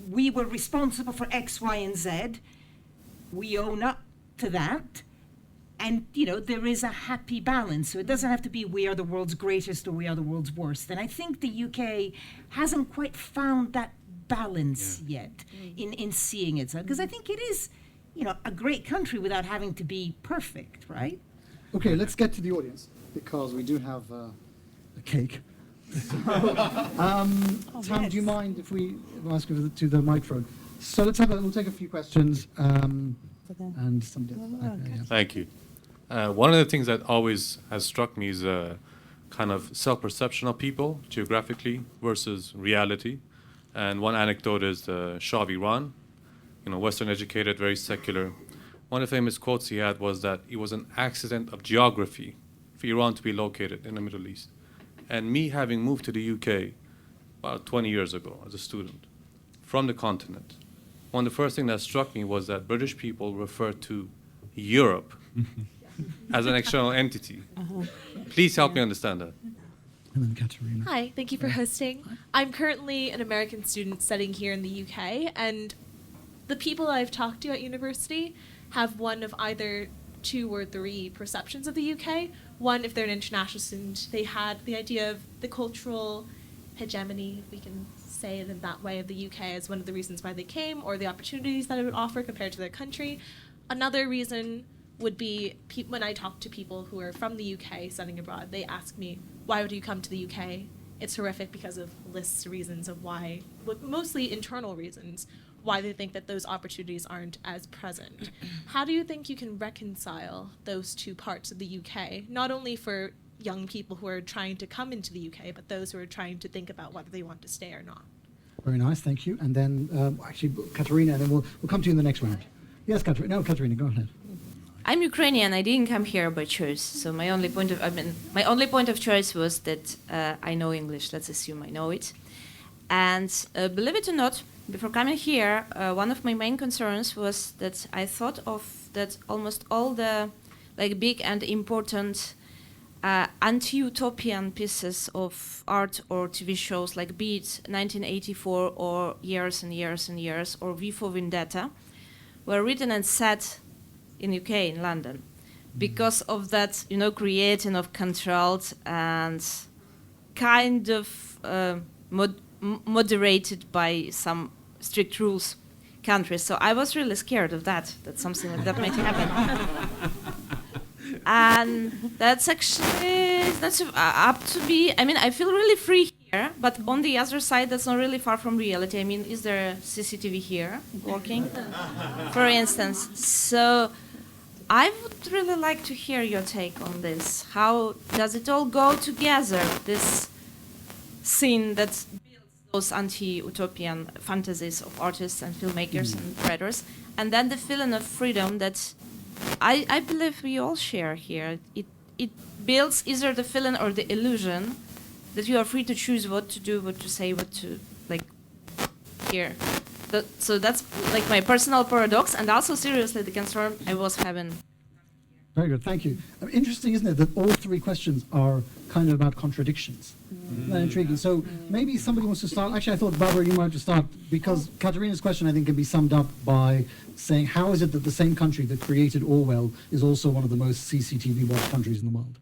we were responsible for X, Y, and Z. We own up to that. And, you know, there is a happy balance. So it doesn't have to be we are the world's greatest or we are the world's worst. And I think the UK hasn't quite found that balance yet in seeing it. Because I think it is, you know, a great country without having to be perfect, right? Okay, let's get to the audience because we do have a cake. Tam, do you mind if we ask you to the microphone? So we'll take a few questions. And somebody else. Yeah. Thank you. One of the things that always has struck me is kind of self-perception of people geographically versus reality. And one anecdote is Shah of Iran, you know, Western educated, very secular. One of the famous quotes he had was that it was an accident of geography for Iran to be located in the Middle East. And me having moved to the UK about 20 years ago as a student from the continent, one of the first things that struck me was that British people refer to Europe as an external entity. Please help me understand that. And then Katerina. Hi, thank you for hosting. I'm currently an American student studying here in the UK, and the people I've talked to at university have one of either 2 or 3 perceptions of the UK. One, if they're an international student, they had the idea of the cultural hegemony, if we can say it in that way, of the UK as one of the reasons why they came, or the opportunities that it would offer compared to their country. Another reason would be when I talk to people who are from the UK studying abroad, they ask me, why would you come to the UK? It's horrific because of lists of reasons of why, mostly internal reasons, why they think that those opportunities aren't as present. How do you think you can reconcile those 2 parts of the UK, not only for young people who are trying to come into the UK, but those who are trying to think about whether they want to stay or not? Very nice, thank you. And then actually, Katerina, and then we'll come to you in the next round. Yes, Katerina. No, Katerina, go ahead. I'm Ukrainian. I didn't come here by choice. So my only point of choice was that I know English. Let's assume I know it. And believe it or not, before coming here, one of my main concerns was that I thought of that almost all the big and important anti-utopian pieces of art or TV shows, like be it 1984 or Years and Years and Years or V for Vendetta, were written and set in UK, in London, because of that, creating of controlled and kind of moderated by some strict rules countries. So I was really scared of that something like that might happen. And that's up to be. I mean, I feel really free here, but on the other side, that's not really far from reality. I mean, is there a CCTV here working, for instance? So I would really like to hear your take on this. How does it all go together, this scene that builds those anti-utopian fantasies of artists and filmmakers and writers, and then the feeling of freedom that I believe we all share here. It builds either the feeling or the illusion that you are free to choose what to do, what to say, what to hear. So that's my personal paradox, and also seriously the concern I was having. Very good, thank you. Interesting, isn't it, that all 3 questions are kind of about contradictions. Isn't that intriguing? So maybe somebody wants to start. Actually, I thought, Barbara, you might have to start, because Katerina's question, I think, can be summed up by saying, how is it that the same country that created Orwell is also one of the most CCTV-watched countries in the world?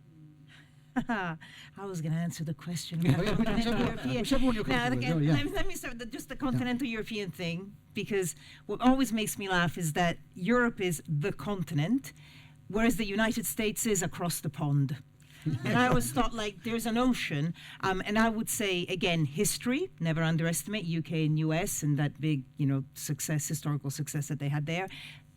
I was going to answer the question. Whichever one you're comfortable with. Let me start with just the continental European thing, because what always makes me laugh is that Europe is the continent, whereas the United States is across the pond. And I always thought, there's an ocean. And I would say, again, history, never underestimate UK and US and that big, historical success that they had there.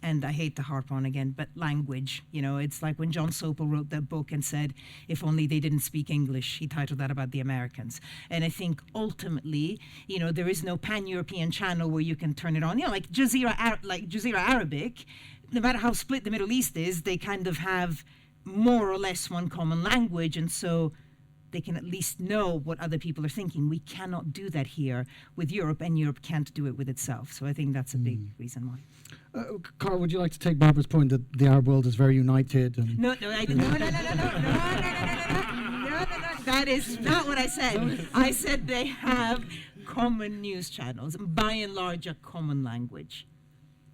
And I hate to harp on again, but language, it's like when John Sopel wrote that book and said, if only they didn't speak English, he titled that about the Americans. And I think ultimately, there is no pan-European channel where you can turn it on. Like Jazeera Arabic, no matter how split the Middle East is, they kind of have more or less one common language. And so they can at least know what other people are thinking. We cannot do that here with Europe, and Europe can't do it with itself. So I think that's a big reason why. Karl, would you like to take Barbara's point that the Arab world is very united? No. That is not what I said. I said they have common news channels, by and large a common language.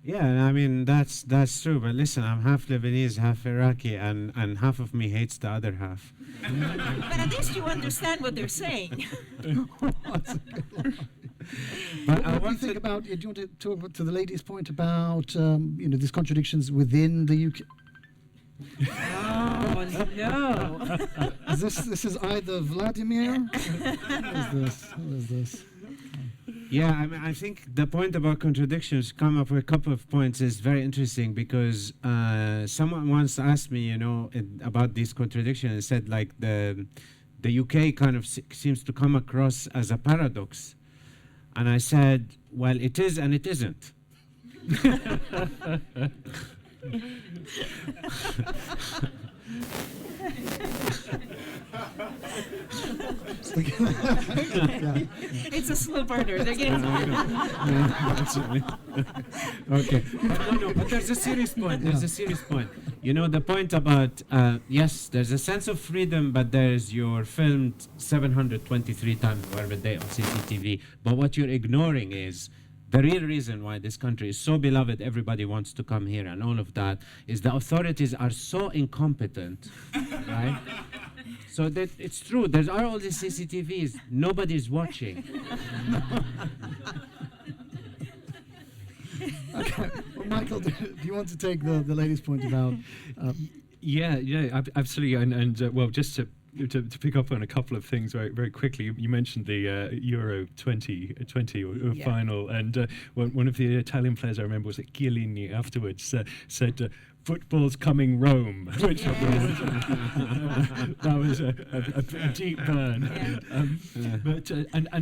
Yeah, I mean that's true. But listen, I'm half Lebanese, half Iraqi, and half of me hates the other half. But at least you understand what they're saying. But What do you think about? Do you want to talk to the lady's point about these contradictions within the UK? Oh no! This is either Vladimir. Who is this? Yeah, I mean, I think the point about contradictions, come up with a couple of points, is very interesting because someone once asked me, about these contradictions and said, like, the UK kind of seems to come across as a paradox. And I said, well, it is and it isn't. It's a slow burner. They're getting Okay. But there's a serious point. There's a serious point. The point about, yes, there's a sense of freedom, but you're filmed 723 times every day on CCTV. But what you're ignoring is the real reason why this country is so beloved, everybody wants to come here and all of that, is the authorities are so incompetent, right? So that it's true, there are all these CCTVs, nobody's watching. Okay. Well, Michael, do you want to take the lady's point about? Yeah, absolutely. And well, just to pick up on a couple of things very, very quickly, you mentioned the Euro 2020 or final, and one of the Italian players I remember was Chiellini afterwards said, "Football's coming Rome," which that was a deep burn. Yeah. But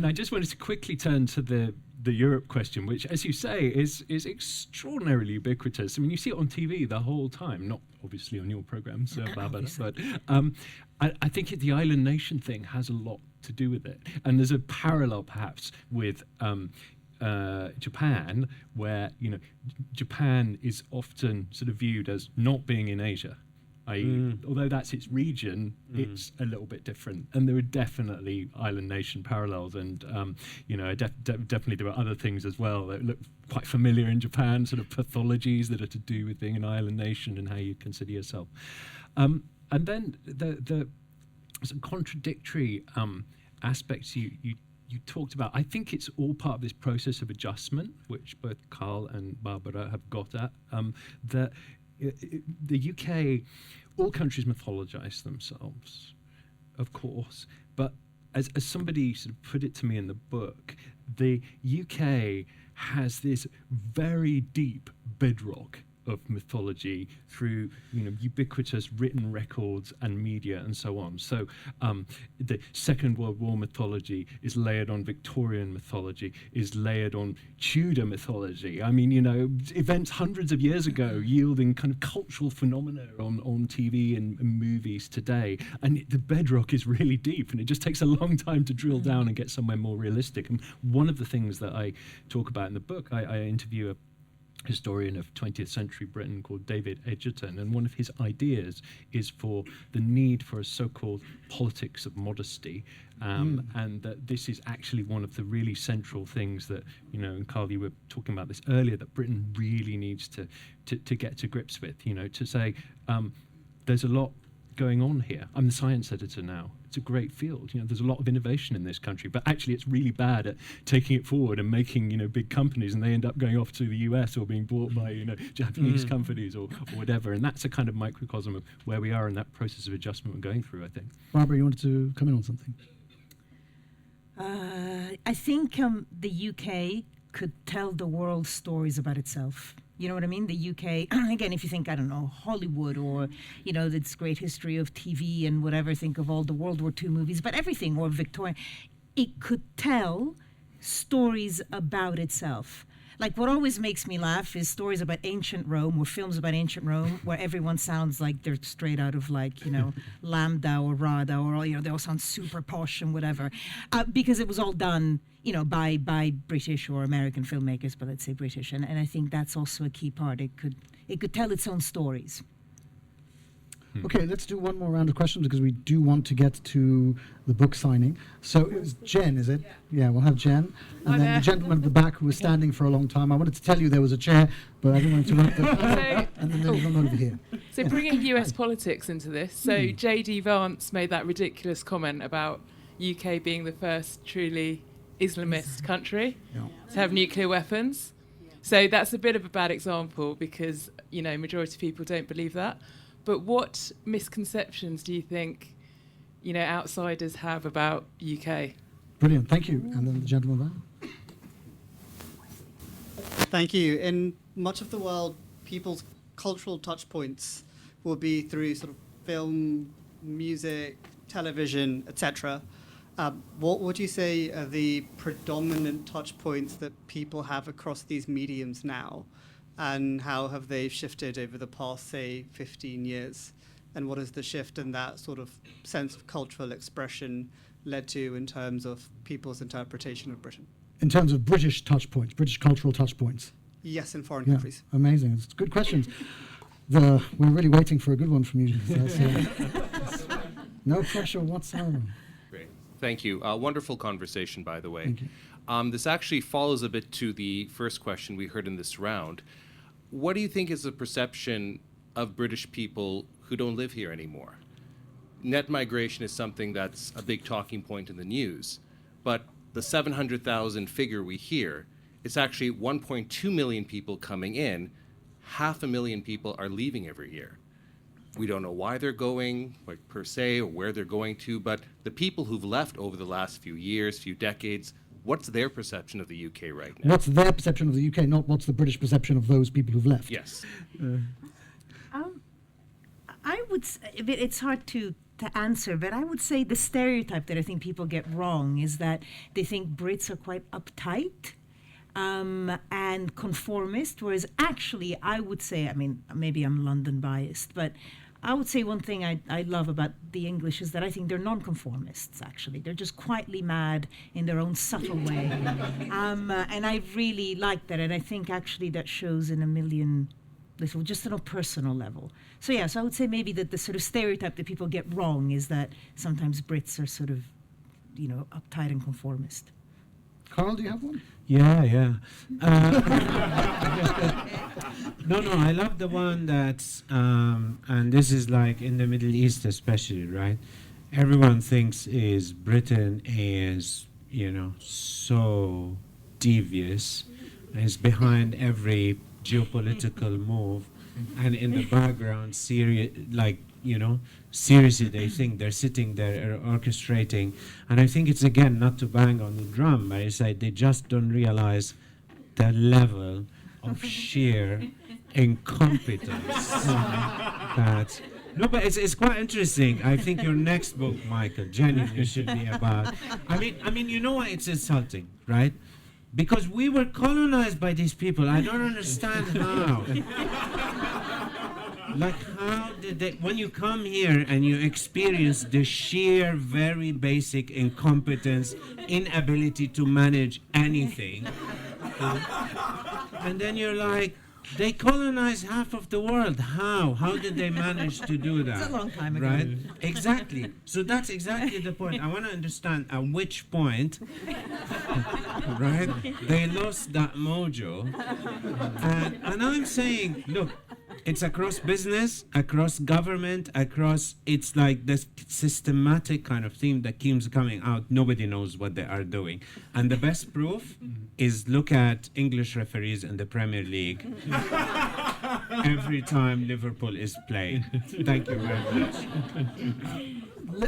I just wanted to quickly turn to the Europe question, which, as you say, is extraordinarily ubiquitous. I mean, you see it on TV the whole time, not obviously on your programs, Barbara, but I think the island nation thing has a lot to do with it. And there's a parallel, perhaps, with Japan, where Japan is often sort of viewed as not being in Asia. Although that's its region, it's a little bit different, and there are definitely island nation parallels, and definitely there are other things as well that look quite familiar in Japan, sort of pathologies that are to do with being an island nation and how you consider yourself. And then the sort of contradictory aspects you talked about, I think it's all part of this process of adjustment, which both Karl and Barbara have got at, that the UK, all countries mythologize themselves, of course, but as somebody sort of put it to me in the book, the UK has this very deep bedrock of mythology through ubiquitous written records and media and so on. So the Second World War mythology is layered on Victorian mythology, is layered on Tudor mythology. I mean, events hundreds of years ago yielding kind of cultural phenomena on TV and movies today. And the bedrock is really deep, and it just takes a long time to drill down and get somewhere more realistic. And one of the things that I talk about in the book, I interview a historian of 20th century Britain called David Edgerton, and one of his ideas is for the need for a so-called politics of modesty, and that this is actually one of the really central things that, and Karl, you were talking about this earlier, that Britain really needs to get to grips with, to say, there's a lot going on here. I'm the science editor now. It's a great field. There's a lot of innovation in this country, but actually it's really bad at taking it forward and making, big companies, and they end up going off to the US or being bought by, Japanese companies or whatever. And that's a kind of microcosm of where we are in that process of adjustment we're going through, I think. Barbara, you wanted to come in on something? I think the UK could tell the world stories about itself. You know what I mean? The UK, again, if you think, I don't know, Hollywood or, this great history of TV and whatever, think of all the World War II movies, but everything, or Victorian, it could tell stories about itself. Like, what always makes me laugh is stories about ancient Rome, or films about ancient Rome, where everyone sounds like they're straight out of, Lambda or Rada, or, they all sound super posh and whatever. Because it was all done, by British or American filmmakers, but let's say British. And I think that's also a key part. It could tell its own stories. Okay, let's do one more round of questions because we do want to get to the book signing. So it was Jen, is it? Yeah, we'll have Jen. And then the gentleman at the back who was standing for a long time. I wanted to tell you there was a chair, but I didn't want to interrupt the panel. And then there's one over here. So bringing US politics into this, so J.D. Vance made that ridiculous comment about UK being the first truly Islamist country to have nuclear weapons. So that's a bit of a bad example because, majority of people don't believe that. But what misconceptions do you think, outsiders have about UK? Brilliant, thank you. And then the gentleman there. Thank you. In much of the world, people's cultural touch points will be through sort of film, music, television, etc. What would you say are the predominant touch points that people have across these mediums now? And how have they shifted over the past, say, 15 years? And what has the shift in that sort of sense of cultural expression led to in terms of people's interpretation of Britain? In terms of British touch points, British cultural touch points. Yes, in foreign countries. Amazing. It's good questions. We're really waiting for a good one from you. No pressure whatsoever. Great. Thank you. Wonderful conversation, by the way. Thank you. This actually follows a bit to the first question we heard in this round. What do you think is the perception of British people who don't live here anymore? Net migration is something that's a big talking point in the news, but the 700,000 figure we hear, it's actually 1.2 million people coming in. 500,000 people are leaving every year. We don't know why they're going, per se, or where they're going to, but the people who've left over the last few years, few decades, what's their perception of the UK right now? What's their perception of the UK, not what's the British perception of those people who've left? Yes. I would it's hard to answer, but I would say the stereotype that I think people get wrong is that they think Brits are quite uptight and conformist, whereas actually I would say, maybe I'm London biased, but I would say one thing I love about the English is that I think they're non-conformists, actually. They're just quietly mad in their own subtle way. And I really like that, and I think actually that shows in a million little, just on a personal level. So I would say maybe that the sort of stereotype that people get wrong is that sometimes Brits are sort of, uptight and conformist. Karl, do you have one? Yeah. No, I love the one that's, and this is like in the Middle East especially, right? Everyone thinks Britain is, so devious, is behind every geopolitical move, and in the background, seriously, they think they're sitting there orchestrating. And I think it's, again, not to bang on the drum, but it's like they just don't realize the level of sheer incompetence. No, but it's quite interesting. I think your next book, Michael, genuinely should be about. I mean, you know what? It's insulting, right? Because we were colonized by these people. I don't understand how. Like, how did they, when you come here and you experience the sheer, very basic incompetence, inability to manage anything, and then you're like, they colonized half of the world. How? How did they manage to do that? It's a long time ago. Right? Exactly. So that's exactly the point. I want to understand at which point, right, they lost that mojo. And I'm saying, look, it's across business, across government, it's like this systematic kind of theme that keeps coming out. Nobody knows what they are doing. And the best proof is look at English referees in the Premier League every time Liverpool is played. Thank you very much.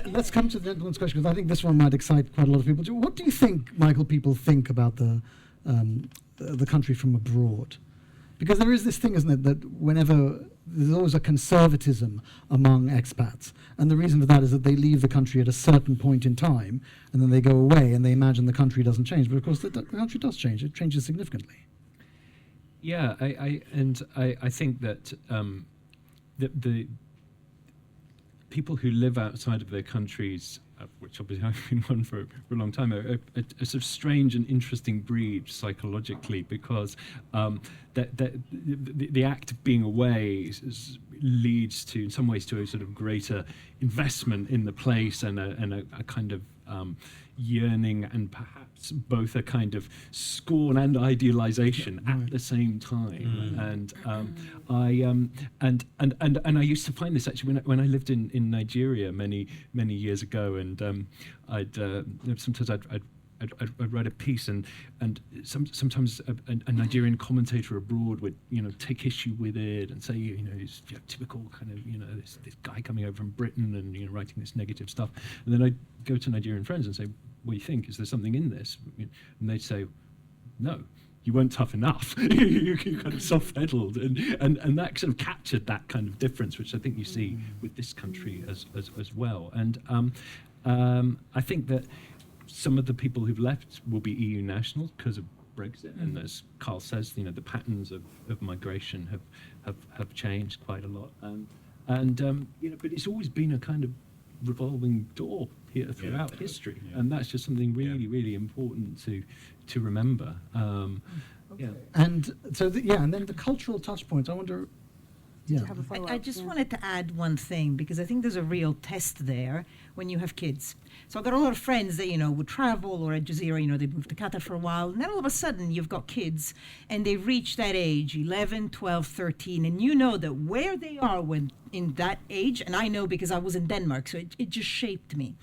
Let's come to the gentleman's question, because I think this one might excite quite a lot of people. What do you think, Michael, people think about the country from abroad? Because there is this thing, isn't it, that whenever there's always a conservatism among expats, and the reason for that is that they leave the country at a certain point in time, and then they go away and they imagine the country doesn't change. But of course, the country does change. It changes significantly. Yeah, I think that the people who live outside of their countries, which obviously I've been one for a long time, are a sort of strange and interesting breed psychologically, because the act of being away leads to, in some ways, to a sort of greater investment in the place and a kind of yearning, and perhaps both a kind of scorn and idealization at the same time. And I used to find this actually when I lived in Nigeria many years ago, and sometimes I'd write a piece, and sometimes a Nigerian commentator abroad would take issue with it and say it's typical kind of this guy coming over from Britain and writing this negative stuff, and then I'd go to Nigerian friends and say, what do you think? Is there something in this? And they'd say, no. You weren't tough enough. You kind of soft-pedaled, and that sort of captured that kind of difference, which I think you see with this country as well. And I think that some of the people who've left will be EU nationals because of Brexit, and as Karl says, the patterns of migration have changed quite a lot. But it's always been a kind of revolving door here throughout history, and that's just something really important to remember. And so and then the cultural touch points, I wonder. I just wanted to add one thing, because I think there's a real test there when you have kids. So I've got a lot of friends that, would travel, or at Jazeera, they moved to Qatar for a while, and then all of a sudden you've got kids and they reach that age, 11, 12, 13, and you know that where they are when in that age, and I know because I was in Denmark, so it just shaped me.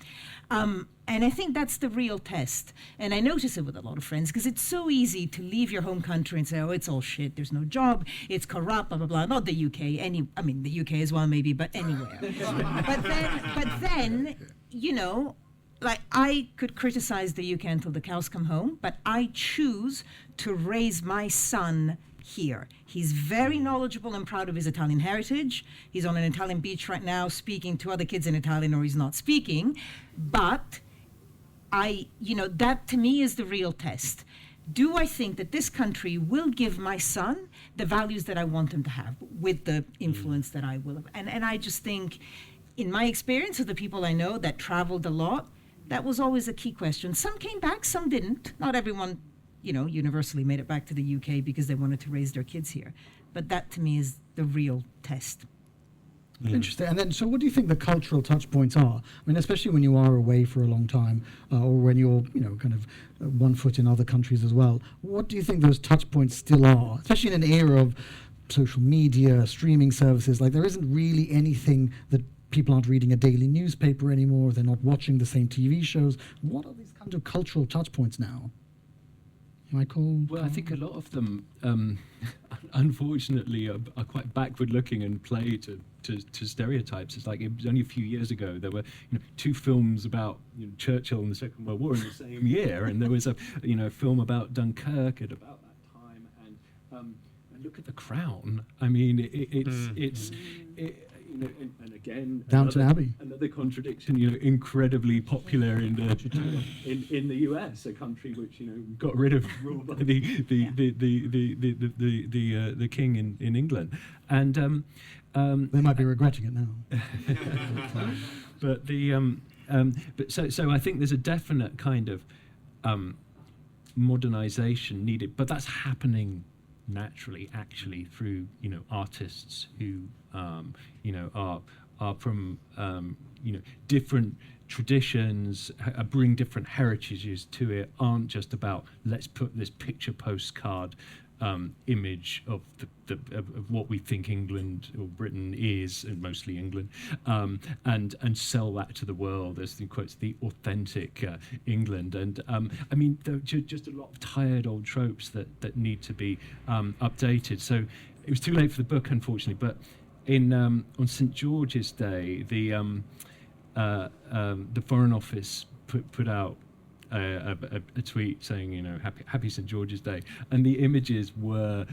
And I think that's the real test. And I notice it with a lot of friends, because it's so easy to leave your home country and say, oh, it's all shit, there's no job, it's corrupt, blah, blah, blah. Not the UK, the UK as well maybe, but anywhere. but then, like, I could criticize the UK until the cows come home, but I choose to raise my son here. He's very knowledgeable and proud of his Italian heritage. He's on an Italian beach right now speaking to other kids in Italian, or he's not speaking. But that to me is the real test. Do I think that this country will give my son the values that I want him to have with the influence that I will have? And I just think, in my experience of the people I know that traveled a lot, that was always a key question. Some came back, some didn't. Not everyone universally made it back to the UK because they wanted to raise their kids here. But that, to me, is the real test. Interesting. And then, so what do you think the cultural touch points are? I mean, especially when you are away for a long time, or when you're, kind of one foot in other countries as well. What do you think those touch points still are? Especially in an era of social media, streaming services, like there isn't really anything that people aren't reading a daily newspaper anymore. They're not watching the same TV shows. What are these kind of cultural touch points now? Michael? Well, I think a lot of them, unfortunately, are quite backward-looking and play to stereotypes. It's like it was only a few years ago there were two films about Churchill and the Second World War in the same year, and there was a film about Dunkirk at about that time, and look at The Crown. I mean, it's. And again, Downton Abbey. Another contradiction. Incredibly popular in the US, a country which got rid of rule by the king in England, and they might be regretting it now. But so I think there's a definite kind of modernization needed, but that's happening naturally, actually, through artists who are from different traditions, bring different heritages to it, aren't just about let's put this picture postcard image of of what we think England or Britain is, and mostly England, and sell that to the world as, in quotes, the authentic England. And I mean, there are just a lot of tired old tropes that need to be updated. So it was too late for the book, unfortunately, but on St. George's Day, the Foreign Office put out a tweet saying, happy St. George's Day, and the images were,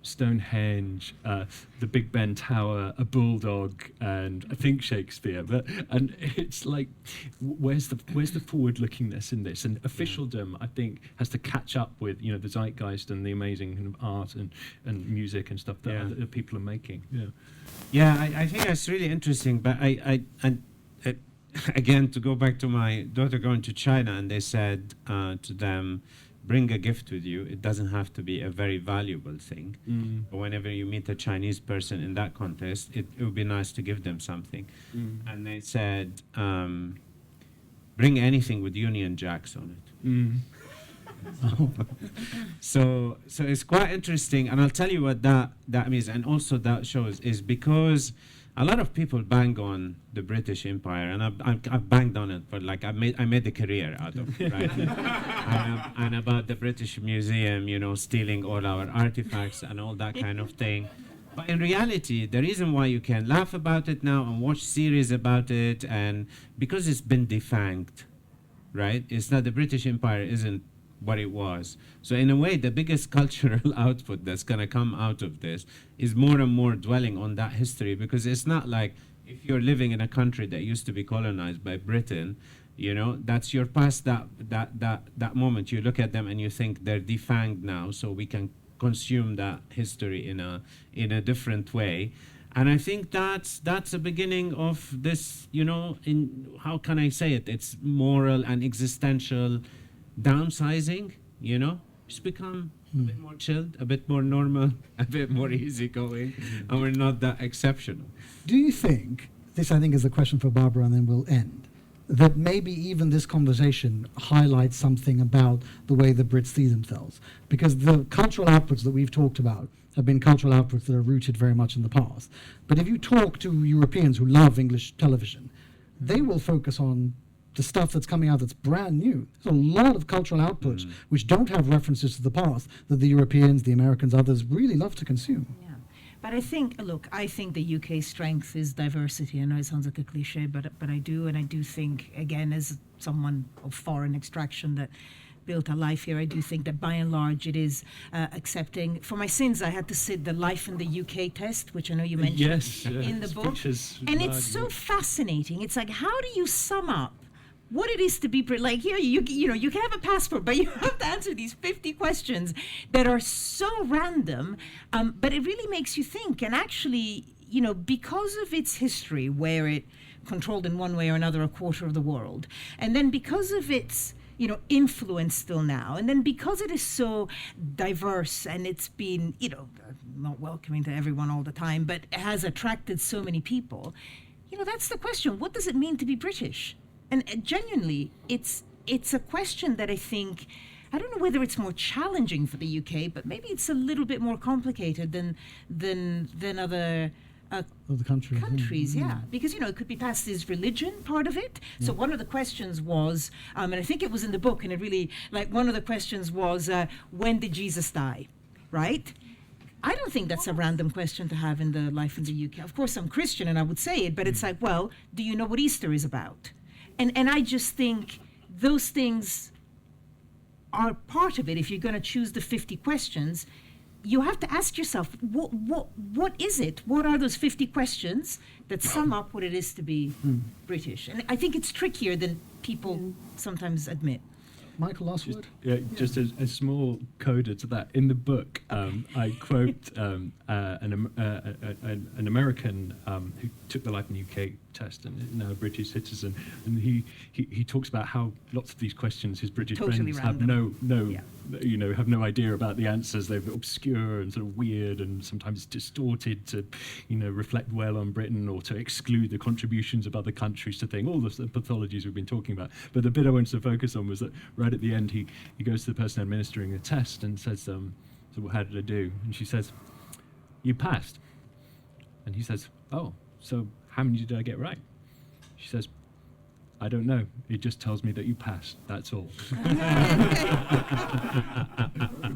Stonehenge, the Big Ben Tower, a bulldog, and I think Shakespeare. And it's like, where's the forward-lookingness in this? And officialdom, I think, has to catch up with the zeitgeist and the amazing kind of art and music and stuff that other people are making. I think that's really interesting. But I again, to go back to my daughter going to China, and they said to them, bring a gift with you. It doesn't have to be a very valuable thing. But whenever you meet a Chinese person in that context, it would be nice to give them something. And they said, bring anything with Union Jacks on it. So it's quite interesting, and I'll tell you what that means, and also that shows is because a lot of people bang on the British Empire, and I've banged on it, but like I made a career out of it, right? and about the British Museum, stealing all our artifacts and all that kind of thing. But in reality, the reason why you can laugh about it now and watch series about it, and because it's been defanged, right? It's not, the British Empire isn't what it was. So in a way, the biggest cultural output that's going to come out of this is more and more dwelling on that history, because it's not like if you're living in a country that used to be colonized by Britain, that's your past, that moment you look at them and you think they're defanged now, so we can consume that history in a different way. And I think that's the beginning of this, in how can I say it? It's moral and existential downsizing, just become a bit more chilled, a bit more normal, a bit more easygoing, and we're not that exceptional. Do you think, this I think is a question for Barbara and then we'll end, that maybe even this conversation highlights something about the way the Brits see themselves? Because the cultural outputs that we've talked about have been cultural outputs that are rooted very much in the past. But if you talk to Europeans who love English television, they will focus on the stuff that's coming out that's brand new. There's a lot of cultural outputs which don't have references to the past that the Europeans, the Americans, others really love to consume. Yeah. But I think the UK's strength is diversity. I know it sounds like a cliche, but I do. And I do think, again, as someone of foreign extraction that built a life here, I do think that by and large it is accepting. For my sins, I had to sit the Life in the UK test, which I know you mentioned in the book. And it's so fascinating. It's like, how do you sum up what it is to be like here? You can have a passport, but you have to answer these 50 questions that are so random. But it really makes you think. And actually, because of its history, where it controlled in one way or another a quarter of the world, and then because of its influence still now, and then because it is so diverse and it's been not welcoming to everyone all the time, but it has attracted so many people. That's the question. What does it mean to be British? And genuinely, it's a question that I think, I don't know whether it's more challenging for the UK, but maybe it's a little bit more complicated than other countries. Yeah. Because, it could be passed as religion, part of it. So one of the questions was, and I think it was in the book, and it really, one of the questions was, when did Jesus die, right? I don't think that's a random question to have in the Life in the UK. Of course, I'm Christian and I would say it, but it's like, well, do you know what Easter is about? And I just think those things are part of it. If you're going to choose the 50 questions, you have to ask yourself, what is it? What are those 50 questions that sum up what it is to be British? And I think it's trickier than people sometimes admit. Michael, last word? Yeah, just a small coda to that. In the book, I quote an American who took the Life in the UK test and is now a British citizen, and he talks about how lots of these questions his British Totally friends random. have no idea about the answers. They're obscure and sort of weird and sometimes distorted to reflect well on Britain or to exclude the contributions of other countries to things, all the pathologies we've been talking about. But the bit I wanted to focus on was that right at the end he goes to the person administering the test and says, so how did I do? And she says, you passed. And he says, oh, so how many did I get right? She says, I don't know. It just tells me that you passed. That's all.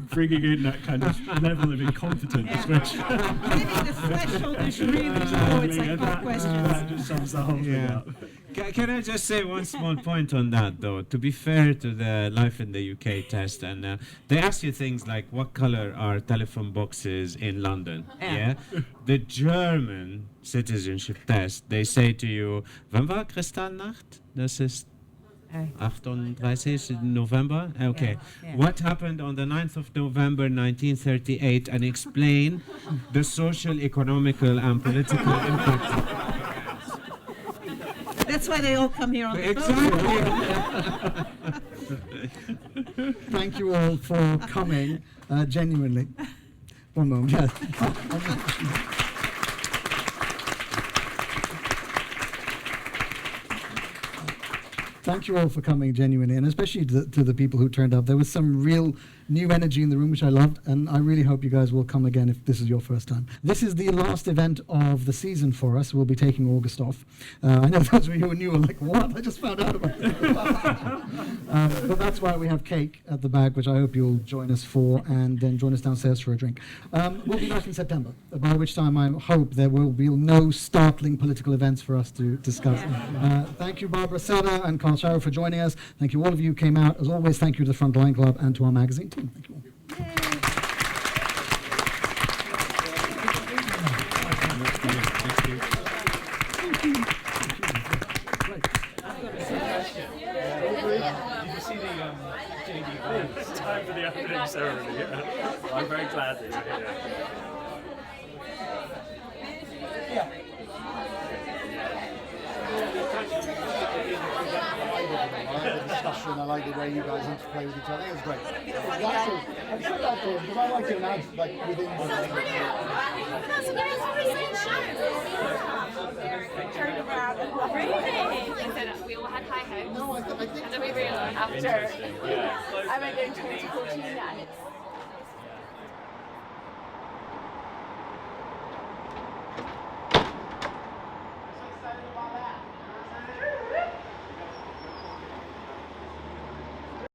Bringing in that kind of level of incompetence, which Maybe the threshold is really low. It's like 5 questions. That just sums the whole thing up. Can I just say one small point on that, though? To be fair to the Life in the UK test, and they ask you things like, what color are telephone boxes in London? Yeah. The German citizenship test, they say to you, wann war Kristallnacht? Das ist 38 November? Okay. Yeah. What happened on the 9th of November 1938, and explain the social, economical, and political impact. That's why they all come here on the boat. Exactly. Thank you all for coming, genuinely. One moment, yes. Thank you all for coming, genuinely, and especially to the people who turned up. There was some real new energy in the room, which I loved, and I really hope you guys will come again if this is your first time. This is the last event of the season for us. We'll be taking August off. I know those of you who knew were like, what? I just found out about it. But that's why we have cake at the back, which I hope you'll join us for, and then join us downstairs for a drink. We'll be back in September, by which time I hope there will be no startling political events for us to discuss. Thank you, Barbara Serra and Karl Sharro, for joining us. Thank you all of you who came out. As always, thank you to the Frontline Club and to our magazine team. Thank you all. It's time for the opening ceremony. I'm very glad that you're here. Discussion. I like the way you guys interplay with each other. It's great. I've said that though, because I like to announce like within the Turned around and really? We all had high hopes. No, I think and then we realised after. I went in 2014 and it's